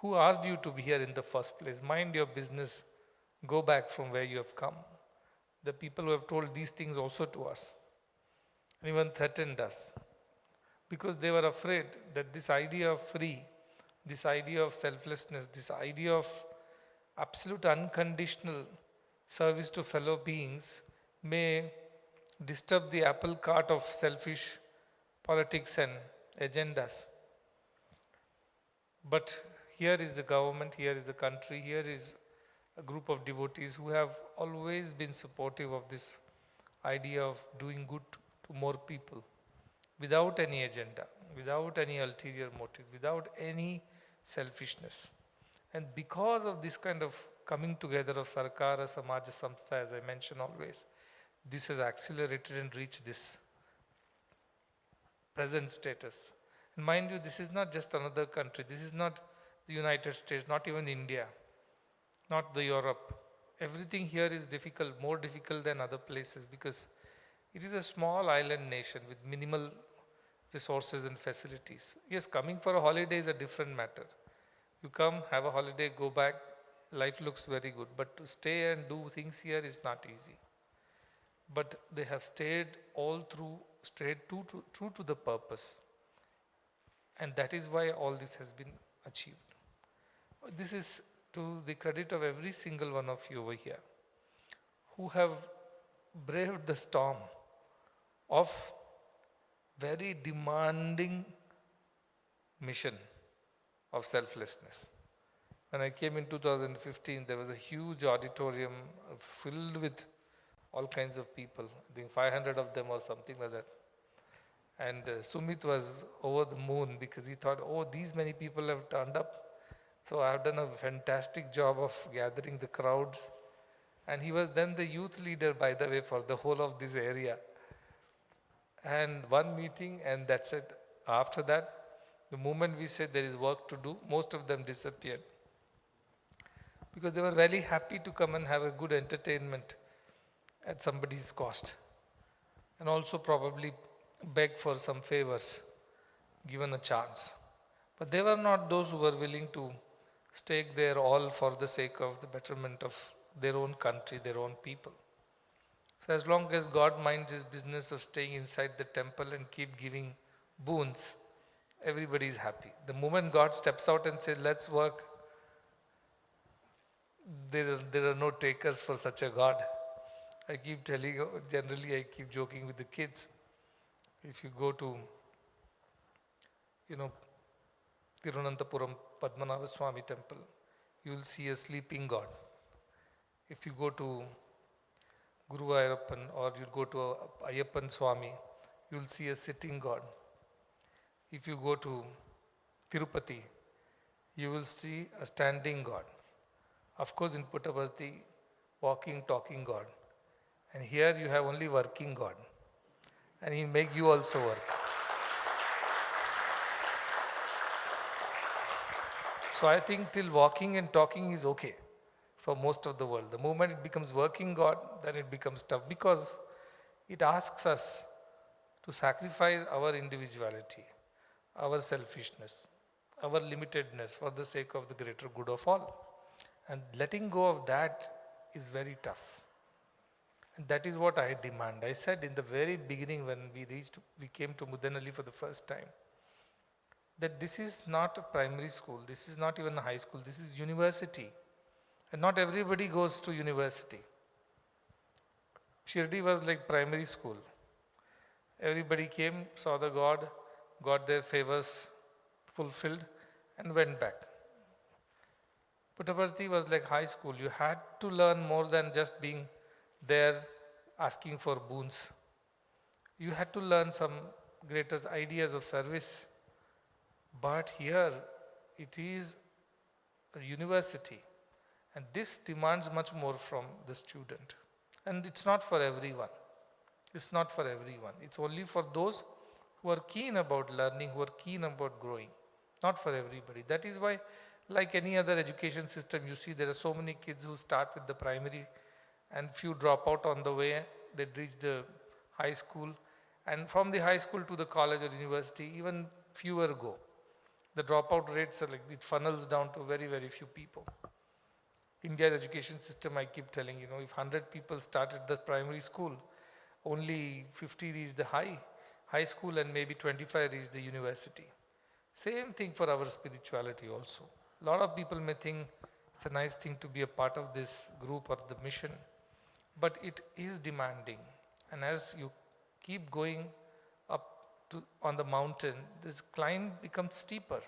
Who asked you to be here in the first place? Mind your business. Go back from where you have come. The people who have told these things also to us, and even threatened us, because they were afraid that this idea of free, this idea of selflessness, this idea of absolute unconditional service to fellow beings may disturb the apple cart of selfish politics and agendas. But here is the government, here is the country, here is a group of devotees who have always been supportive of this idea of doing good to more people without any agenda, without any ulterior motive, without any selfishness. And because of this kind of coming together of Sarkar, Samaj, Samstha, as I mention always, this has accelerated and reached this present status. And mind you, this is not just another country. This is not the United States, not even India, not the Europe. Everything here is difficult, more difficult than other places, because it is a small island nation with minimal resources and facilities. Yes, coming for a holiday is a different matter. You come, have a holiday, go back, life looks very good. But to stay and do things here is not easy. But they have stayed all through, stayed true to the purpose. And that is why all this has been achieved. This is to the credit of every single one of you over here who have braved the storm of very demanding mission of selflessness. When I came in 2015, there was a huge auditorium filled with all kinds of people. I think 500 of them or something like that. And Sumit was over the moon because he thought, oh, these many people have turned up. So I have done a fantastic job of gathering the crowds. And he was then the youth leader, by the way, for the whole of this area. And one meeting, and that's it. After that, the moment we said there is work to do, most of them disappeared. Because they were really happy to come and have a good entertainment at somebody's cost. And also probably beg for some favors, given a chance. But they were not those who were willing to stake their all for the sake of the betterment of their own country, their own people. So as long as God minds his business of staying inside the temple and keep giving boons, everybody is happy. The moment God steps out and says, let's work, there are no takers for such a God. I keep telling, generally I keep joking with the kids. If you go to, Tirunantapuram Padmanabha Swami temple, you will see a sleeping God. If you go to Guru Ayappan or you go to Ayappan Swami, you will see a sitting God. If you go to Tirupati, you will see a standing God. Of course, in Puttaparthi, walking, talking God. And here you have only working God. And he'll make you also work. So I think till walking and talking is okay for most of the world. The moment it becomes working God, then it becomes tough, because it asks us to sacrifice our individuality, our selfishness, our limitedness for the sake of the greater good of all. And letting go of that is very tough. And that is what I demand. I said in the very beginning when we came to Mudanali for the first time, that this is not a primary school, this is not even a high school, this is university. And not everybody goes to university. Shirdi was like primary school. Everybody came, saw the God, got their favors fulfilled, and went back. Puttaparthi was like high school. You had to learn more than just being there asking for boons. You had to learn some greater ideas of service. But here, it is a university. And this demands much more from the student. And it's not for everyone. It's not for everyone. It's only for those who are keen about learning, who are keen about growing. Not for everybody. That is why, like any other education system, you see there are so many kids who start with the primary and few drop out on the way. They reach the high school. And from the high school to the college or university, even fewer go. The dropout rates are like, it funnels down to very, very few people. India's education system, I keep telling, if 100 people started the primary school, only 50 reach the high school and maybe 25 reach the university. Same thing for our spirituality also. A lot of people may think it's a nice thing to be a part of this group or the mission, but it is demanding. And as you keep going up on the mountain, this climb becomes steeper.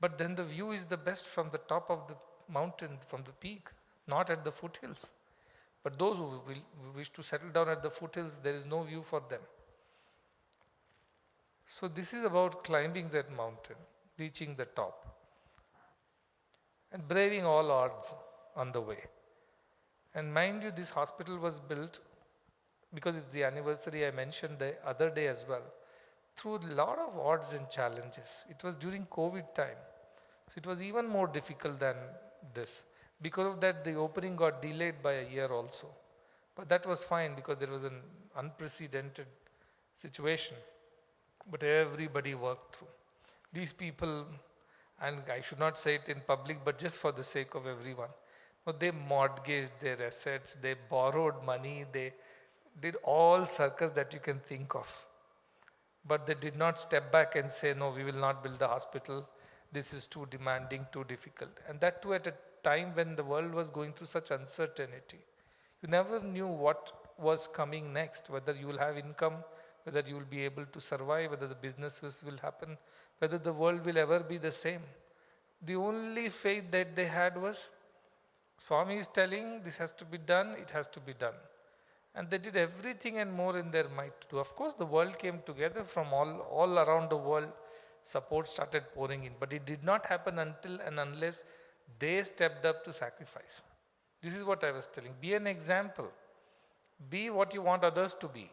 But then the view is the best from the top of the mountain, from the peak, not at the foothills. But those who wish to settle down at the foothills, there is no view for them. So this is about climbing that mountain, reaching the top, and braving all odds on the way. And mind you, this hospital was built because it's the anniversary I mentioned the other day as well, through a lot of odds and challenges. It was during COVID time. So it was even more difficult than this. Because of that, the opening got delayed by a year also. But that was fine because there was an unprecedented situation. But everybody worked through. These people, and I should not say it in public, but just for the sake of everyone, they mortgaged their assets, they borrowed money, they did all circus that you can think of. But they did not step back and say, no, we will not build the hospital. This is too demanding, too difficult. And that too at a time when the world was going through such uncertainty. You never knew what was coming next, whether you will have income, whether you will be able to survive, whether the businesses will happen, whether the world will ever be the same. The only faith that they had was, Swami is telling this has to be done, it has to be done. And they did everything and more in their might to do. Of course, the world came together from all around the world. Support started pouring in. But it did not happen until and unless they stepped up to sacrifice. This is what I was telling. Be an example. Be what you want others to be.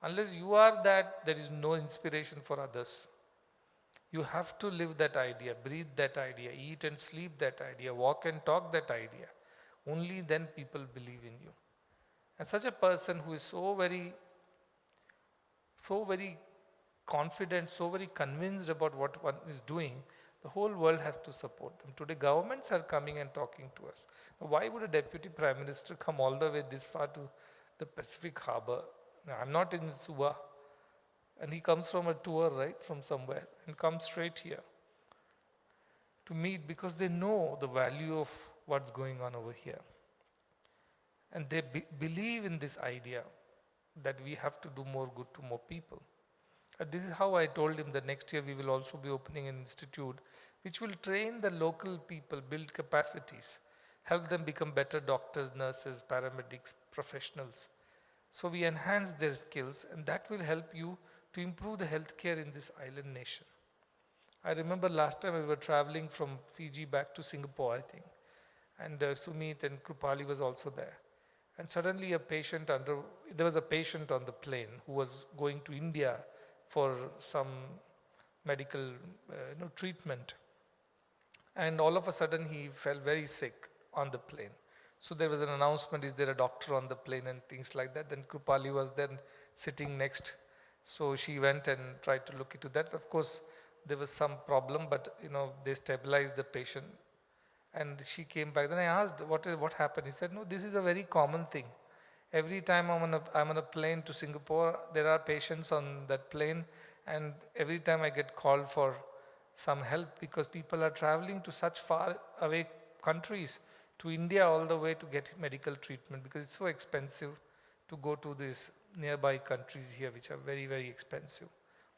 Unless you are that, there is no inspiration for others. You have to live that idea, breathe that idea, eat and sleep that idea, walk and talk that idea. Only then people believe in you. And such a person who is so very confident, so very convinced about what one is doing, the whole world has to support them. Today governments are coming and talking to us. Why would a deputy prime minister come all the way this far to the Pacific Harbor? Now, I'm not in Suba. And he comes from a tour, right, from somewhere, and comes straight here to meet because they know the value of what's going on over here. And they believe in this idea that we have to do more good to more people. And this is how I told him that next year we will also be opening an institute which will train the local people, build capacities, help them become better doctors, nurses, paramedics, professionals. So we enhance their skills, and that will help you to improve the healthcare in this island nation. I remember last time we were traveling from Fiji back to Singapore, I think, and Sumit and Krupali was also there. And suddenly there was a patient on the plane who was going to India for some medical treatment. And all of a sudden he fell very sick on the plane. So there was an announcement, is there a doctor on the plane and things like that. Then Krupali was then sitting next. So she went and tried to look into that. Of course, there was some problem, but they stabilized the patient. And she came back. Then I asked, what happened? He said, no, this is a very common thing. Every time I'm on a plane to Singapore, there are patients on that plane, and every time I get called for some help because people are traveling to such far away countries, to India all the way to get medical treatment because it's so expensive to go to these nearby countries here which are very, very expensive.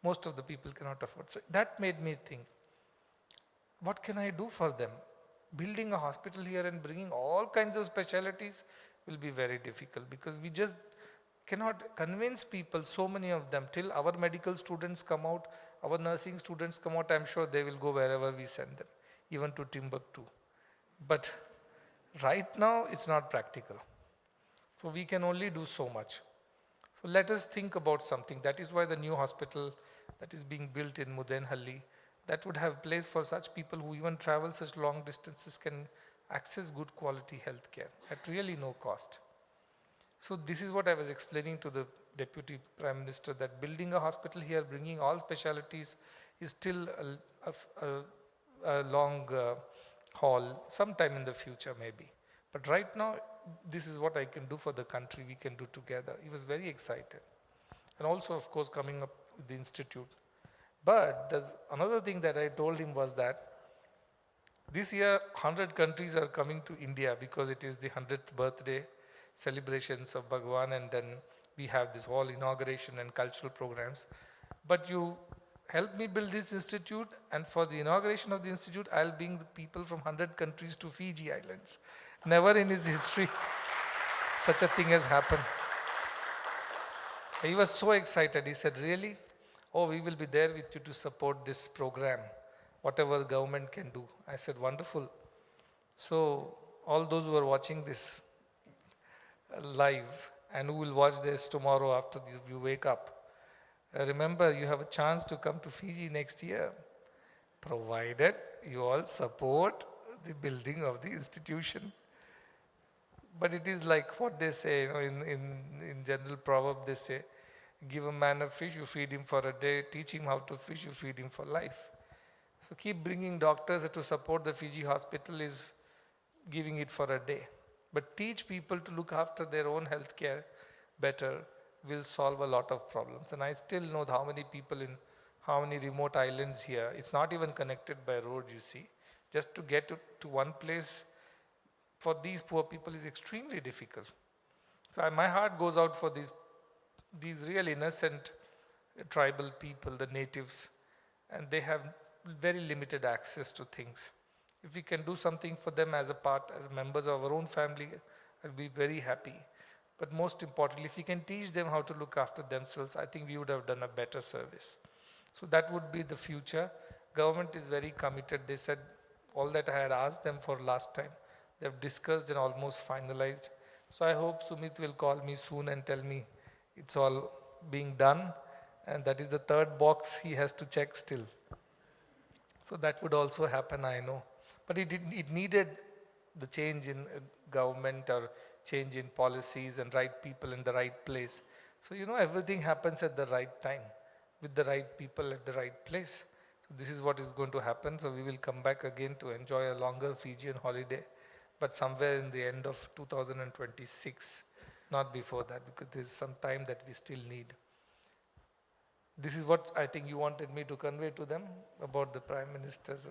Most of the people cannot afford. So that made me think, what can I do for them? Building a hospital here and bringing all kinds of specialties will be very difficult because we just cannot convince people, so many of them, till our medical students come out, our nursing students come out, I'm sure they will go wherever we send them, even to Timbuktu. But right now, it's not practical. So we can only do so much. So let us think about something. That is why the new hospital that is being built in Mudenhalli, that would have place for such people who even travel such long distances can access good quality healthcare at really no cost. So this is what I was explaining to the Deputy Prime Minister, that building a hospital here, bringing all specialties is still a long haul, sometime in the future maybe. But right now, this is what I can do for the country, we can do together. He was very excited. And also, of course, coming up with the institute. But another thing that I told him was that this year 100 countries are coming to India because it is the 100th birthday celebrations of Bhagwan, and then we have this whole inauguration and cultural programs. But you help me build this institute, and for the inauguration of the institute, I'll bring the people from 100 countries to Fiji Islands. Never in his history such a thing has happened. He was so excited. He said, really? oh, we will be there with you to support this program, whatever government can do. I said, wonderful. So all those who are watching this live and who will watch this tomorrow after you wake up, remember you have a chance to come to Fiji next year, provided you all support the building of the institution. But it is like what they say, in general proverb they say, give a man a fish, you feed him for a day, teach him how to fish, you feed him for life. So keep bringing doctors to support the Fiji hospital is giving it for a day. But teach people to look after their own health care better will solve a lot of problems. And I still know how many people in how many remote islands here, it's not even connected by road, you see. Just to get to one place for these poor people is extremely difficult. So my heart goes out for these real innocent tribal people, the natives, and they have very limited access to things. If we can do something for them as members of our own family, I'll be very happy. But most importantly, if we can teach them how to look after themselves, I think we would have done a better service. So that would be the future. Government is very committed. They said all that I had asked them for last time, they've discussed and almost finalized. So I hope Sumit will call me soon and tell me it's all being done. And that is the third box he has to check still. So that would also happen, I know. But it needed the change in government or change in policies and right people in the right place. So everything happens at the right time with the right people at the right place. So this is what is going to happen. So we will come back again to enjoy a longer Fijian holiday, but somewhere in the end of 2026, not before that, because there is some time that we still need. This is what I think you wanted me to convey to them about the Prime Ministers.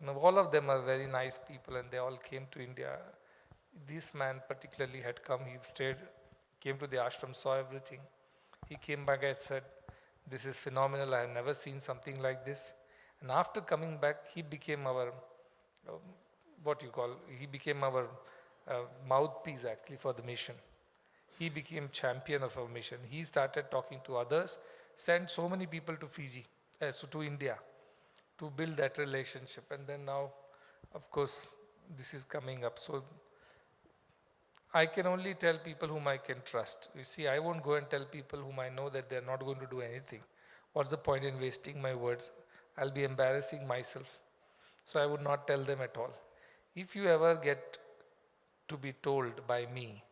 No, all of them are very nice people and they all came to India. This man particularly had come, he stayed, came to the ashram, saw everything. He came back and said, this is phenomenal, I have never seen something like this. And after coming back, he became our, he became our mouthpiece actually for the mission. He became champion of our mission. He started talking to others, sent so many people to Fiji, to India, to build that relationship. And then now, of course, this is coming up. So I can only tell people whom I can trust. You see, I won't go and tell people whom I know that they're not going to do anything. What's the point in wasting my words? I'll be embarrassing myself. So I would not tell them at all. If you ever get to be told by me,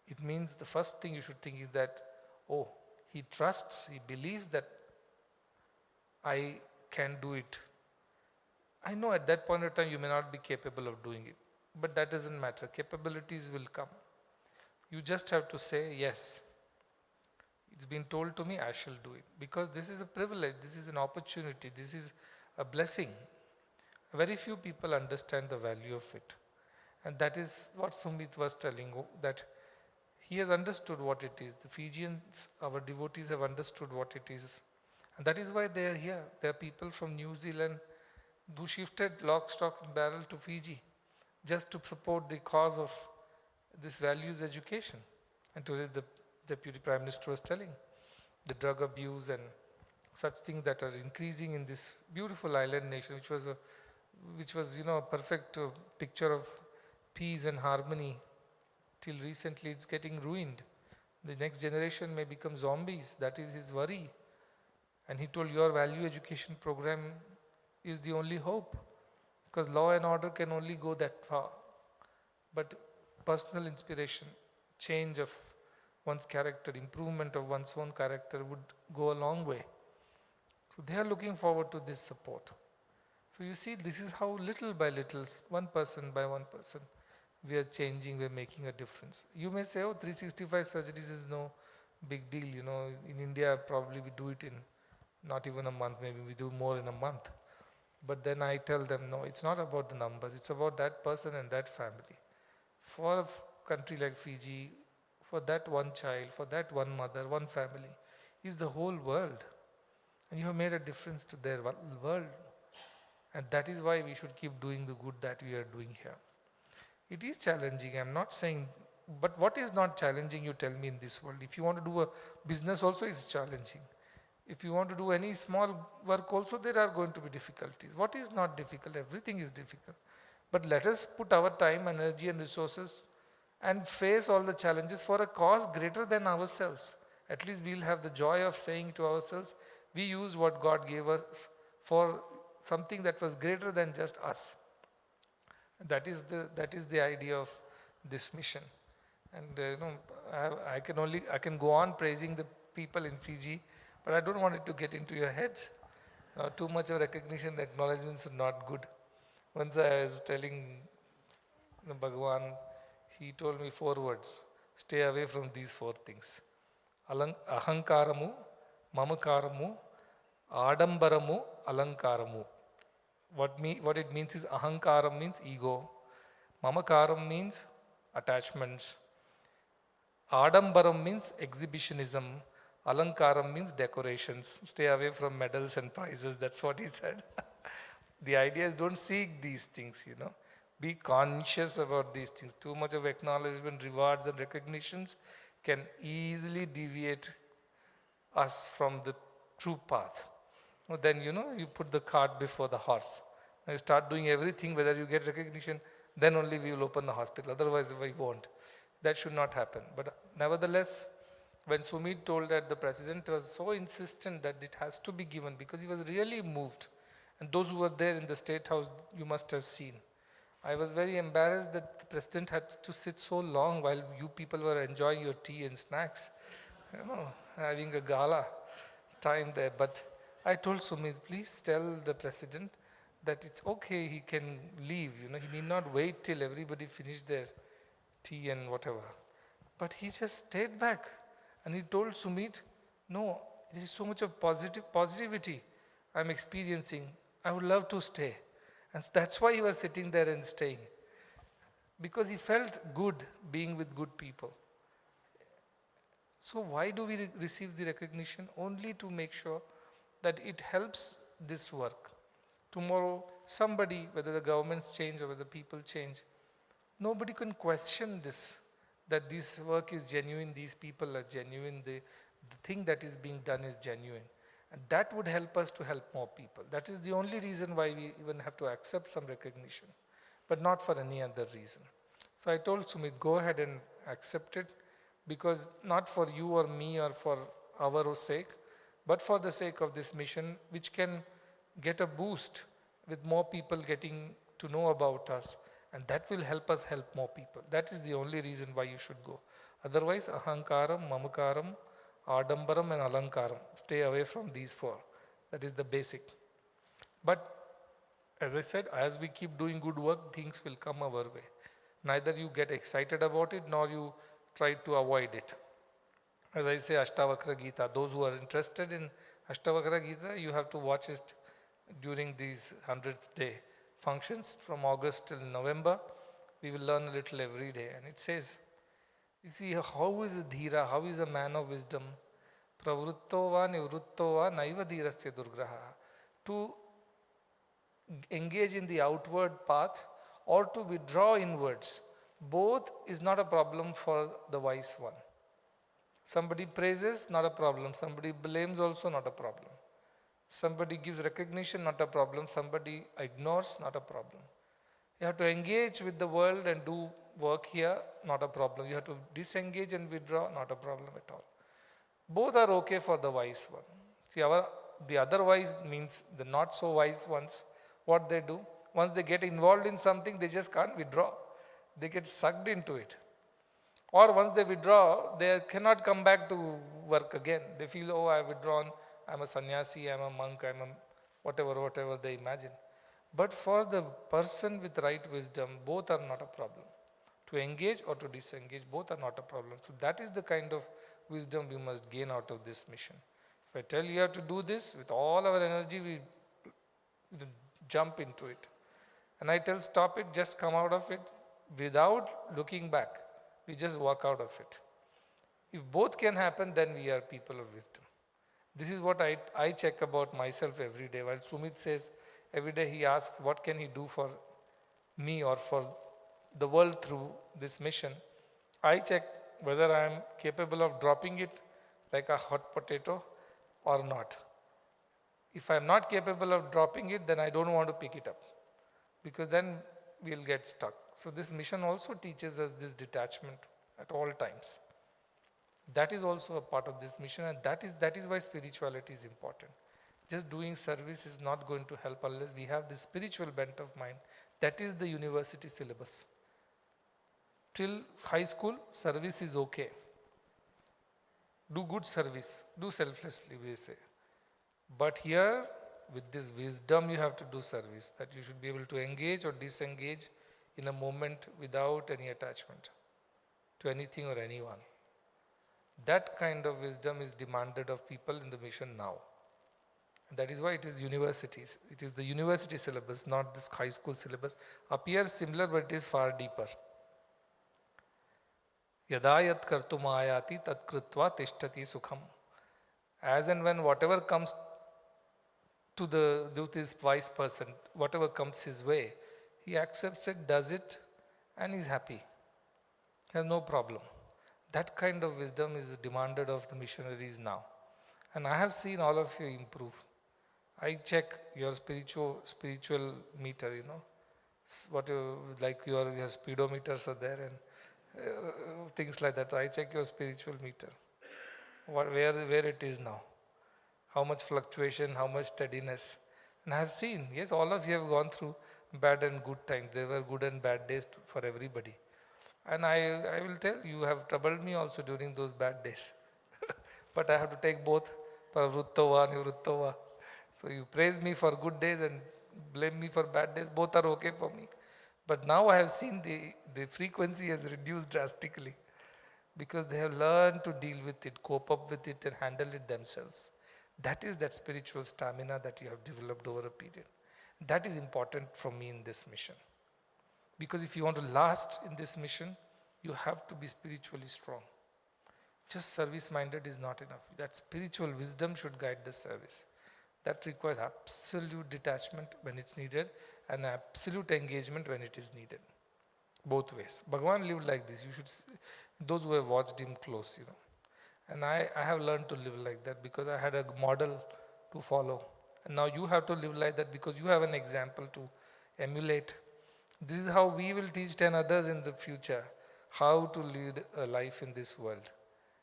it means the first thing you should think is that, oh, he trusts, he believes that I can do it. I know at that point of time you may not be capable of doing it, but that doesn't matter. Capabilities will come. You just have to say, yes, it's been told to me, I shall do it. Because this is a privilege, this is an opportunity, this is a blessing. Very few people understand the value of it. And that is what Sumit was telling, that he has understood what it is. The Fijians, our devotees, have understood what it is. And that is why they are here. There are people from New Zealand who shifted lock, stock and barrel to Fiji just to support the cause of this values education. And today the Deputy Prime Minister was telling the drug abuse and such things that are increasing in this beautiful island nation, which was a perfect picture of peace and harmony. Till recently it's getting ruined. The next generation may become zombies. That is his worry. And he told your value education program is the only hope. Because law and order can only go that far. But personal inspiration, change of one's character, improvement of one's own character would go a long way. So they are looking forward to this support. So you see, this is how little by little, one person by one person, we are changing, we are making a difference. You may say, oh, 365 surgeries is no big deal. In India, probably we do it in not even a month, maybe we do more in a month. But then I tell them, no, it's not about the numbers, it's about that person and that family. For a country like Fiji, for that one child, for that one mother, one family, is the whole world. And you have made a difference to their world. And that is why we should keep doing the good that we are doing here. It is challenging. I'm not saying But what is not challenging, you tell me, in this world? If you want to do a business also, it's challenging. If you want to do any small work also, there are going to be difficulties. What is not difficult? Everything is difficult. But let us put our time, energy and resources and face all the challenges for a cause greater than ourselves. At least we'll have the joy of saying to ourselves, we use what God gave us for something that was greater than just us. That is the idea of this mission. And I can go on praising the people in Fiji, but I don't want it to get into your heads. Too much of recognition and acknowledgements are not good. Once I was telling Bhagavan, he told me 4 words: stay away from these 4 things. Ahankaramu, mamakaramu, adambaramu, alankaramu. What it means is, ahankaram means ego, mamakaram means attachments, adambaram means exhibitionism, alankaram means decorations. Stay away from medals and prizes, that's what he said. The idea is, don't seek these things, Be conscious about these things. Too much of acknowledgement, rewards and recognitions can easily deviate us from the true path. Then you put the cart before the horse. Now you start doing everything, whether you get recognition, then only we will open the hospital, otherwise we won't. That should not happen. But nevertheless, when Sumit told that, the president was so insistent that it has to be given, because he was really moved. And those who were there in the State House, you must have seen. I was very embarrassed that the president had to sit so long while you people were enjoying your tea and snacks, having a gala time there. But I told Sumit, please tell the president that it's okay, he can leave, he need not wait till everybody finished their tea and whatever. But he just stayed back and he told Sumit, no, there is so much of positivity I'm experiencing. I would love to stay. And that's why he was sitting there and staying. Because he felt good being with good people. So why do we receive the recognition? Only to make sure that it helps this work. Tomorrow, somebody, whether the governments change or whether people change, nobody can question this, that this work is genuine, these people are genuine, the thing that is being done is genuine. And that would help us to help more people. That is the only reason why we even have to accept some recognition, but not for any other reason. So I told Sumit, go ahead and accept it, because not for you or me or for our sake, but for the sake of this mission, which can get a boost with more people getting to know about us, and that will help us help more people. That is the only reason why you should go. Otherwise, ahankaram, mamakaram, adambaram and alankaram. Stay away from these 4. That is the basic. But as I said, as we keep doing good work, things will come our way. Neither you get excited about it, nor you try to avoid it. As I say, Ashtavakra Gita, those who are interested in Ashtavakra Gita, you have to watch it during these 100th day functions from August till November. We will learn a little every day. And it says, you see, how is a dhira, how is a man of wisdom? Pravruttova va nivruttova naiva dhirasya durgraha. To engage in the outward path or to withdraw inwards, both is not a problem for the wise one. Somebody praises, not a problem. Somebody blames, also not a problem. Somebody gives recognition, not a problem. Somebody ignores, not a problem. You have to engage with the world and do work here, not a problem. You have to disengage and withdraw, not a problem at all. Both are okay for the wise one. See, the otherwise means the not so wise ones, what they do, once they get involved in something, they just can't withdraw. They get sucked into it. Or once they withdraw, they cannot come back to work again. They feel, oh, I have withdrawn, I'm a sannyasi, I'm a monk, I'm a whatever they imagine. But for the person with right wisdom, both are not a problem. To engage or to disengage, both are not a problem. So that is the kind of wisdom we must gain out of this mission. If I tell you have to do this, with all our energy, we jump into it. And I tell, stop it, just come out of it without looking back. We just walk out of it. If both can happen, then we are people of wisdom. This is what I check about myself every day. While Sumit says, every day he asks, what can he do for me or for the world through this mission? I check whether I am capable of dropping it like a hot potato or not. If I am not capable of dropping it, then I don't want to pick it up, because then we'll get stuck. So this mission also teaches us this detachment at all times. That is also a part of this mission, and that is why spirituality is important. Just doing service is not going to help unless we have this spiritual bent of mind. That is the university syllabus. Till high school, service is okay. Do good service, do selflessly, we say. But here, with this wisdom, you have to do service, that you should be able to engage or disengage in a moment without any attachment to anything or anyone. That kind of wisdom is demanded of people in the mission now. That is why it is universities. It is the university syllabus, not this high school syllabus. Appears similar, but it is far deeper. Yadayat kartum ayati tat krutva tishtati sukham. As and when whatever comes to this wise person, whatever comes his way, he accepts it, does it, and is happy. He has no problem. That kind of wisdom is demanded of the missionaries now. And I have seen all of you improve. I check your spiritual meter, what you, like your speedometers are there and things like that. I check your spiritual meter, where it is now, how much fluctuation, how much steadiness. And I have seen, yes, all of you have gone through bad and good times. There were good and bad days for everybody. And I will tell you, have troubled me also during those bad days. But I have to take both, pravruttava, nivruttava. So you praise me for good days and blame me for bad days, both are okay for me. But now I have seen the frequency has reduced drastically, because they have learned to deal with it, cope up with it and handle it themselves. That is that spiritual stamina that you have developed over a period. That is important for me in this mission. Because if you want to last in this mission, you have to be spiritually strong. Just service-minded is not enough. That spiritual wisdom should guide the service. That requires absolute detachment when it's needed and absolute engagement when it is needed. Both ways. Bhagavan lived like this. You should see, those who have watched him close, And I have learned to live like that because I had a model to follow. And now you have to live like that because you have an example to emulate. This is how we will teach 10 others in the future how to lead a life in this world.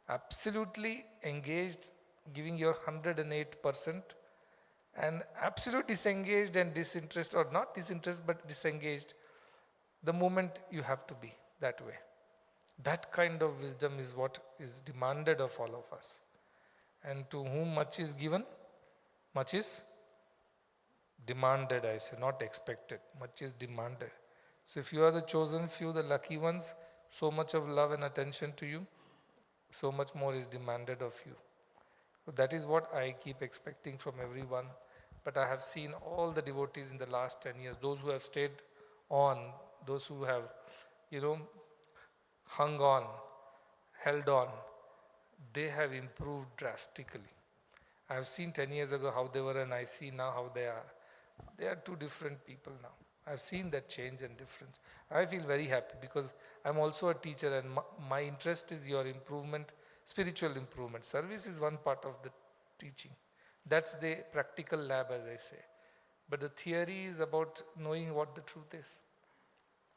Absolutely engaged, giving your 108%, and absolutely disengaged and disinterested, or not disinterested but disengaged the moment you have to be that way. That kind of wisdom is what is demanded of all of us. And to whom much is given, much is demanded, I say, not expected. Much is demanded. So if you are the chosen few, the lucky ones, so much of love and attention to you, so much more is demanded of you. So that is what I keep expecting from everyone. But I have seen all the devotees in the last 10 years, those who have stayed on, those who have, hung on, held on, they have improved drastically. I have seen 10 years ago how they were and I see now how they are. They are two different people now. I have seen that change and difference. I feel very happy because I'm also a teacher and my interest is your improvement, spiritual improvement. Service is one part of the teaching. That's the practical lab, as I say. But the theory is about knowing what the truth is.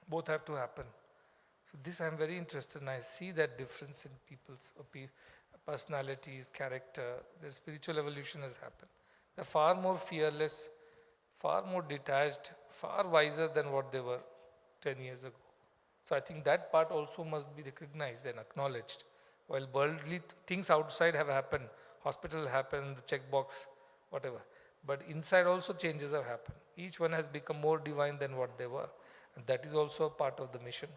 Both have to happen. So this I'm very interested in. I see that difference in people's personalities, character. Their spiritual evolution has happened. They're far more fearless, far more detached, far wiser than what they were 10 years ago. So I think that part also must be recognized and acknowledged. While worldly things outside have happened, hospital happened, the checkbox, whatever. But inside also changes have happened. Each one has become more divine than what they were. And that is also a part of the mission.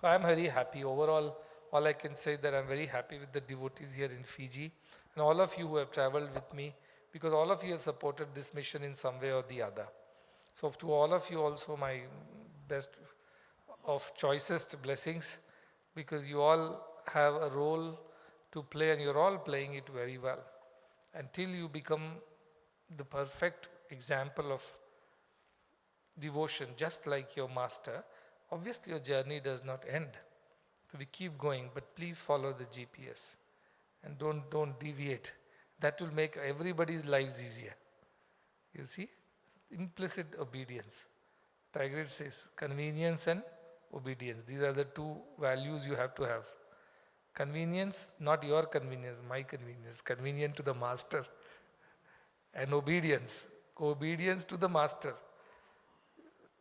I am very happy. Overall, all I can say is that I am very happy with the devotees here in Fiji and all of you who have traveled with me, because all of you have supported this mission in some way or the other. So to all of you also my best of choicest blessings, because you all have a role to play and you're all playing it very well. Until you become the perfect example of devotion, just like your master, obviously your journey does not end. So we keep going, but please follow the GPS and don't deviate. That will make everybody's lives easier. You see, implicit obedience. Tigrid says convenience and obedience. These are the two values you have to have. Convenience, not your convenience, my convenience. Convenient to the master. And obedience, obedience to the master.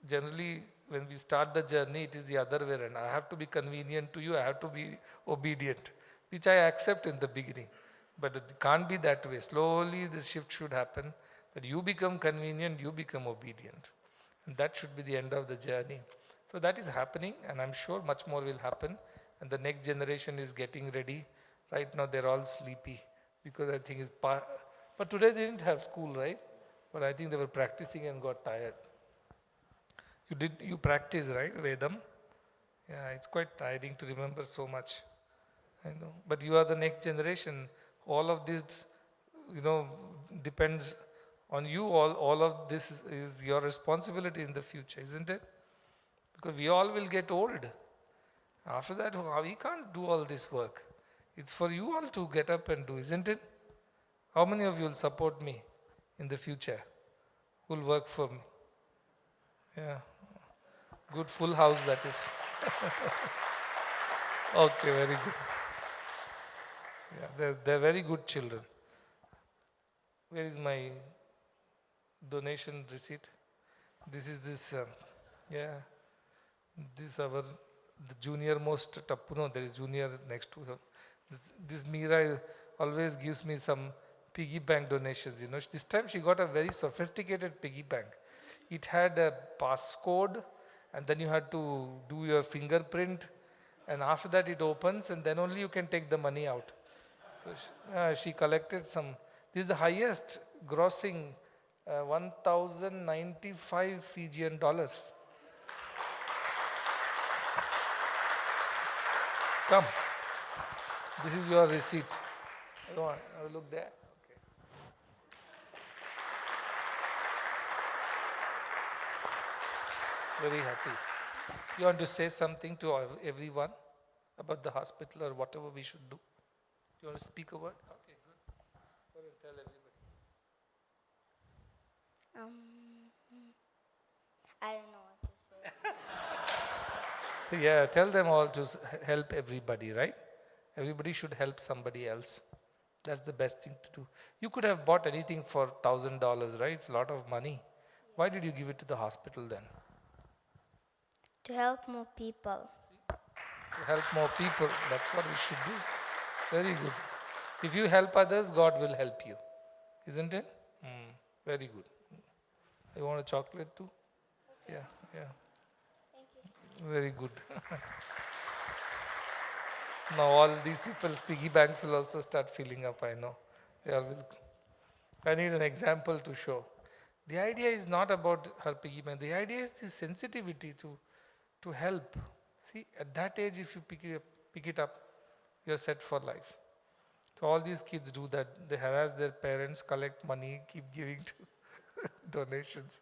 Generally, when we start the journey, it is the other way around. I have to be convenient to you, I have to be obedient, which I accept in the beginning. But it can't be that way. Slowly, this shift should happen, that you become convenient, you become obedient. And that should be the end of the journey. So that is happening, and I'm sure much more will happen. And the next generation is getting ready. Right now, they're all sleepy because I think it's but today they didn't have school, right? But I think they were practicing and got tired. You practice, right, Vedam? Yeah, it's quite tiring to remember so much. I know. But you are the next generation. All of this, depends on you. All of this is your responsibility in the future, isn't it? Because we all will get old. After that, we can't do all this work. It's for you all to get up and do, isn't it? How many of you will support me in the future? Who will work for me? Yeah. Good full house, that is. Okay, very good. Yeah, they're very good children. Where is my donation receipt? This is this, this the junior most Tappuno, there is junior next to her. This Meera always gives me some piggy bank donations, This time she got a very sophisticated piggy bank. It had a passcode, and then you had to do your fingerprint, and after that it opens, and then only you can take the money out. So she collected some. This is the highest grossing, 1,095 Fijian dollars. Come. This is your receipt. Go on, look there. Okay. Very happy. You want to say something to everyone about the hospital or whatever we should do? You want to speak a word? Okay, good. Go ahead, tell everybody. I don't know what to say. Yeah, tell them all to help everybody, right? Everybody should help somebody else. That's the best thing to do. You could have bought anything for $1,000, right? It's a lot of money. Why did you give it to the hospital then? To help more people. To help more people. That's what we should do. Very good. If you help others, God will help you. Isn't it? Very good. You want a chocolate too? Yeah. Thank you. Very good. Now all these people's piggy banks will also start filling up, I know. They all will. I need an example to show. The idea is not about her piggy bank. The idea is the sensitivity to help. See, at that age, if you pick it up, you're set for life. So all these kids do that. They harass their parents, collect money, keep giving to donations.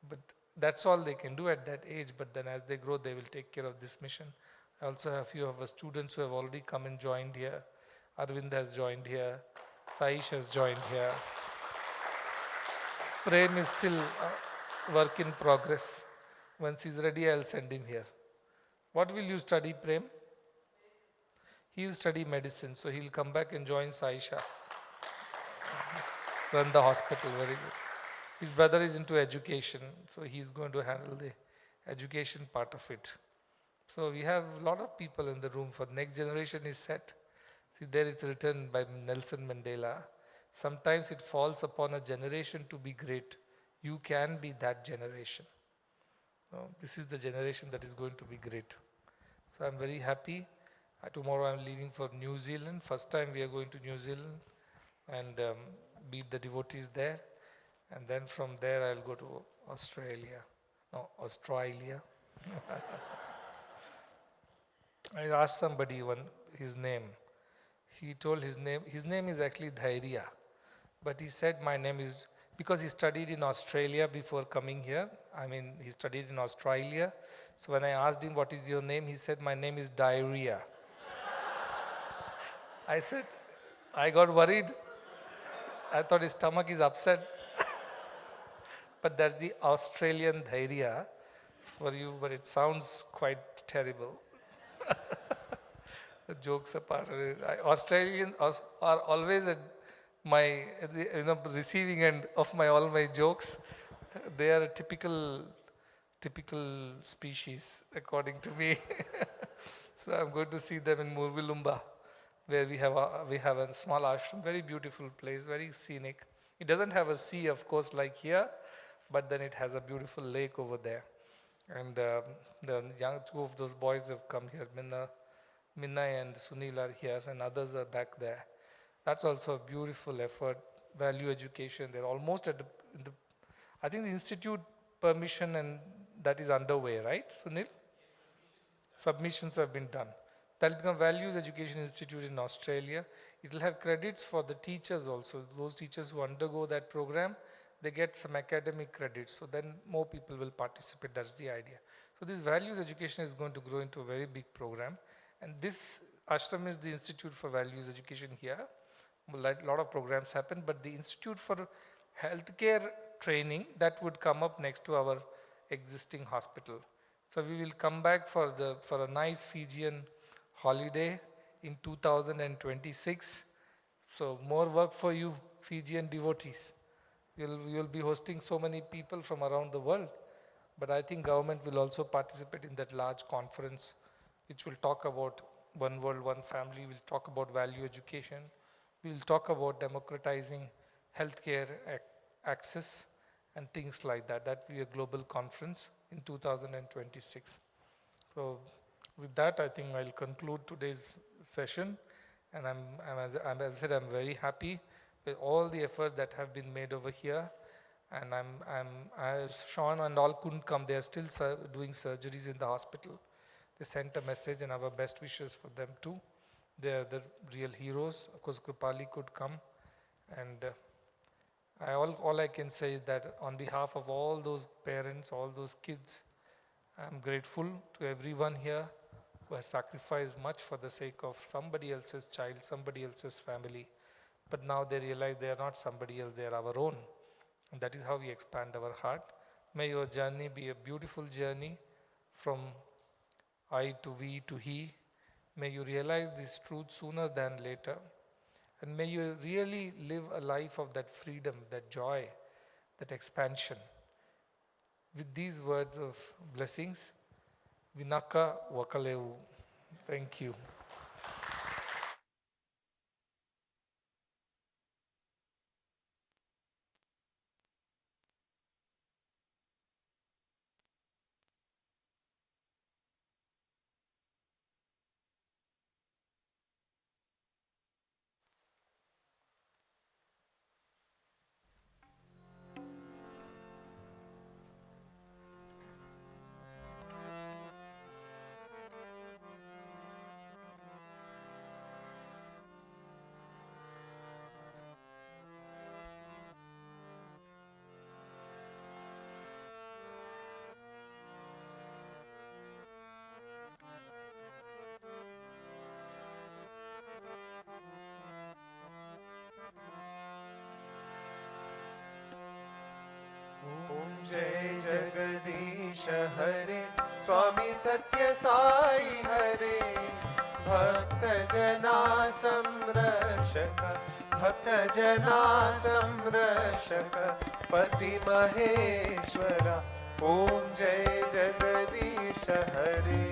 But that's all they can do at that age. But then as they grow, they will take care of this mission. I also have a few of our students who have already come and joined here. Arvind has joined here. Saish has joined here. Prem is still a work in progress. Once he's ready, I'll send him here. What will you study, Prem? He'll study medicine, so he'll come back and join Saisha. Run the hospital, very good. His brother is into education, so he's going to handle the education part of it. So we have a lot of people in the room for the next generation is set. See, there it's written by Nelson Mandela. Sometimes it falls upon a generation to be great. You can be that generation. This is the generation that is going to be great. So I'm very happy. Tomorrow I'm leaving for New Zealand. First time we are going to New Zealand and meet the devotees there. And then from there I'll go to Australia. I asked somebody his name. He told his name is actually Dhairya. But he said, my name is because he studied in Australia before coming here. I mean, he studied in Australia. So when I asked him, what is your name? He said, my name is Diarrhea. I said, I got worried. I thought his stomach is upset. But that's the Australian dhairya for you, but it sounds quite terrible. Jokes apart, Australians are always at my receiving end of all my jokes. They are a typical species, according to me. So I'm going to see them in Murvilumba, where we have a small ashram, very beautiful place, very scenic. It doesn't have a sea, of course, like here, but then it has a beautiful lake over there. And the two of those boys have come here, Minna and Sunil are here, and others are back there. That's also a beautiful effort, value education. They're almost at I think the institute permission, and that is underway, right, Sunil? Submissions have been done. That will become Values Education Institute in Australia. It will have credits for the teachers also. Those teachers who undergo that program, they get some academic credits. So then more people will participate. That's the idea. So this values education is going to grow into a very big program. And this ashram is the Institute for Values Education here. A lot of programs happen, but the Institute for Healthcare Training, that would come up next to our existing hospital. So we will come back for a nice Fijian holiday in 2026. So more work for you, Fijian devotees. You'll be hosting so many people from around the world. But I think government will also participate in that large conference, which will talk about one world, one family. We'll talk about value education. We'll talk about democratizing healthcare access and things like that. That will be a global conference in 2026. So with that, I think I'll conclude today's session. And as I said, I'm very happy with all the efforts that have been made over here. And Sean and all couldn't come. They are still doing surgeries in the hospital. They sent a message, and our best wishes for them too. They are the real heroes. Of course, Kripali could come. And all I can say is that on behalf of all those parents, all those kids, I'm grateful to everyone here who has sacrificed much for the sake of somebody else's child, somebody else's family. But now they realize they are not somebody else, they are our own. And that is how we expand our heart. May your journey be a beautiful journey from I to we to he. May you realize this truth sooner than later. And may you really live a life of that freedom, that joy, that expansion. With these words of blessings, Vinaka Wakaleu. Thank you. जय जगदीश हरे स्वामी सत्य साई हरे भक्त जना संरक्षक भक्त जना संरक्षक पति महेश्वरा ओम जय जगदीश हरे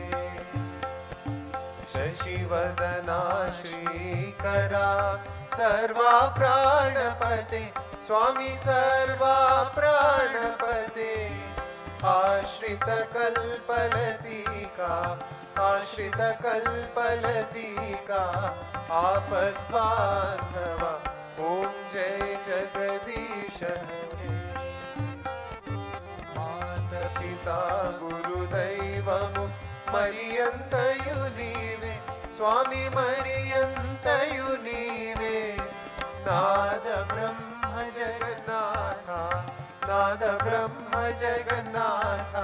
शशिवदना श्रीकरा सर्वा प्राणपते स्वामी सर्वा प्राणपते आश्रित कल्पलतिका आश्रित कल्पलतिका आपद्बान्धवा ओम जय जगदीश हरे माता पिता गुरुदैवमु मरियन्तयु नीवे स्वामी मरियन्तयु नीवे नाद ब्रह्म जगन्नाथा नाद ब्रह्म जगन्नाथ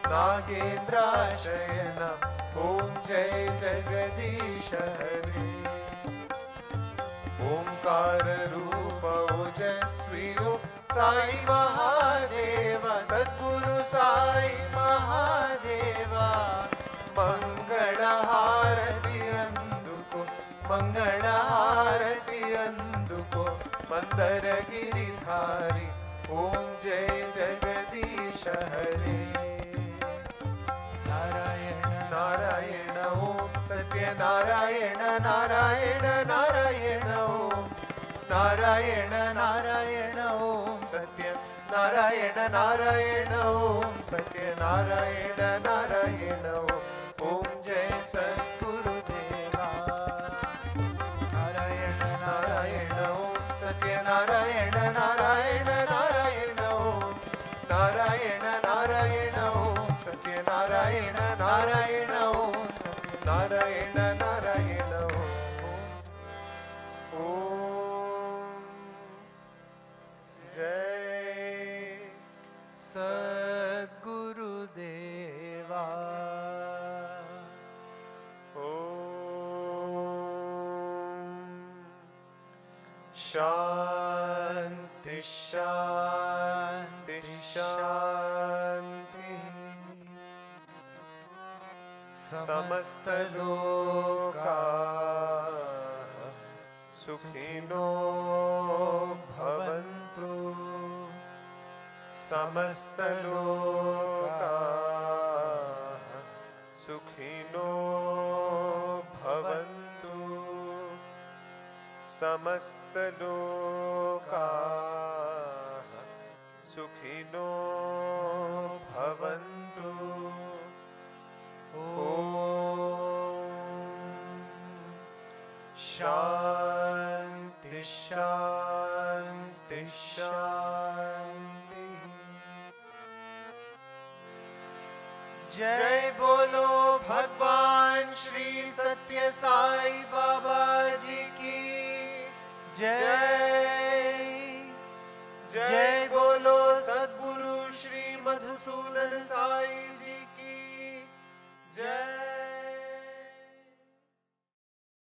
नागेन्द्राशयन ओम जय जगदीश हरे ओंकार रूप ओजस्वी साई महादेव सद्गुरु साई महादेवा मंगल हारति अंदुको मंगल हारति अंदुको मंदर गिरिधारी ओम जय जगदीश हरे नारायण नारायण ओम सत्य नारायण नारायण नारायण ओम नारायण नारायण ओम सत्य नारायण नारायण ओम सत्य नारायण नारायण ओम जय सद्गुरुदेवा नारायण नारायण ओम सत्य नारायण नारायण नारायण ओम नारायण नारायण ओम सत्य नारायण नारायण ओम सत्य नारायण नारायण ओम जय सद्गुरुदेवा शांति शांति शांति समस्त लोका सुखिनो भवन्तु समस्त लोका सुखिनो भवन्तु समस्त लोका सुखिनो भवन्तु शांति शांति शांति जय बोलो भगवान श्री सत्य साई बाबा जी की जय जय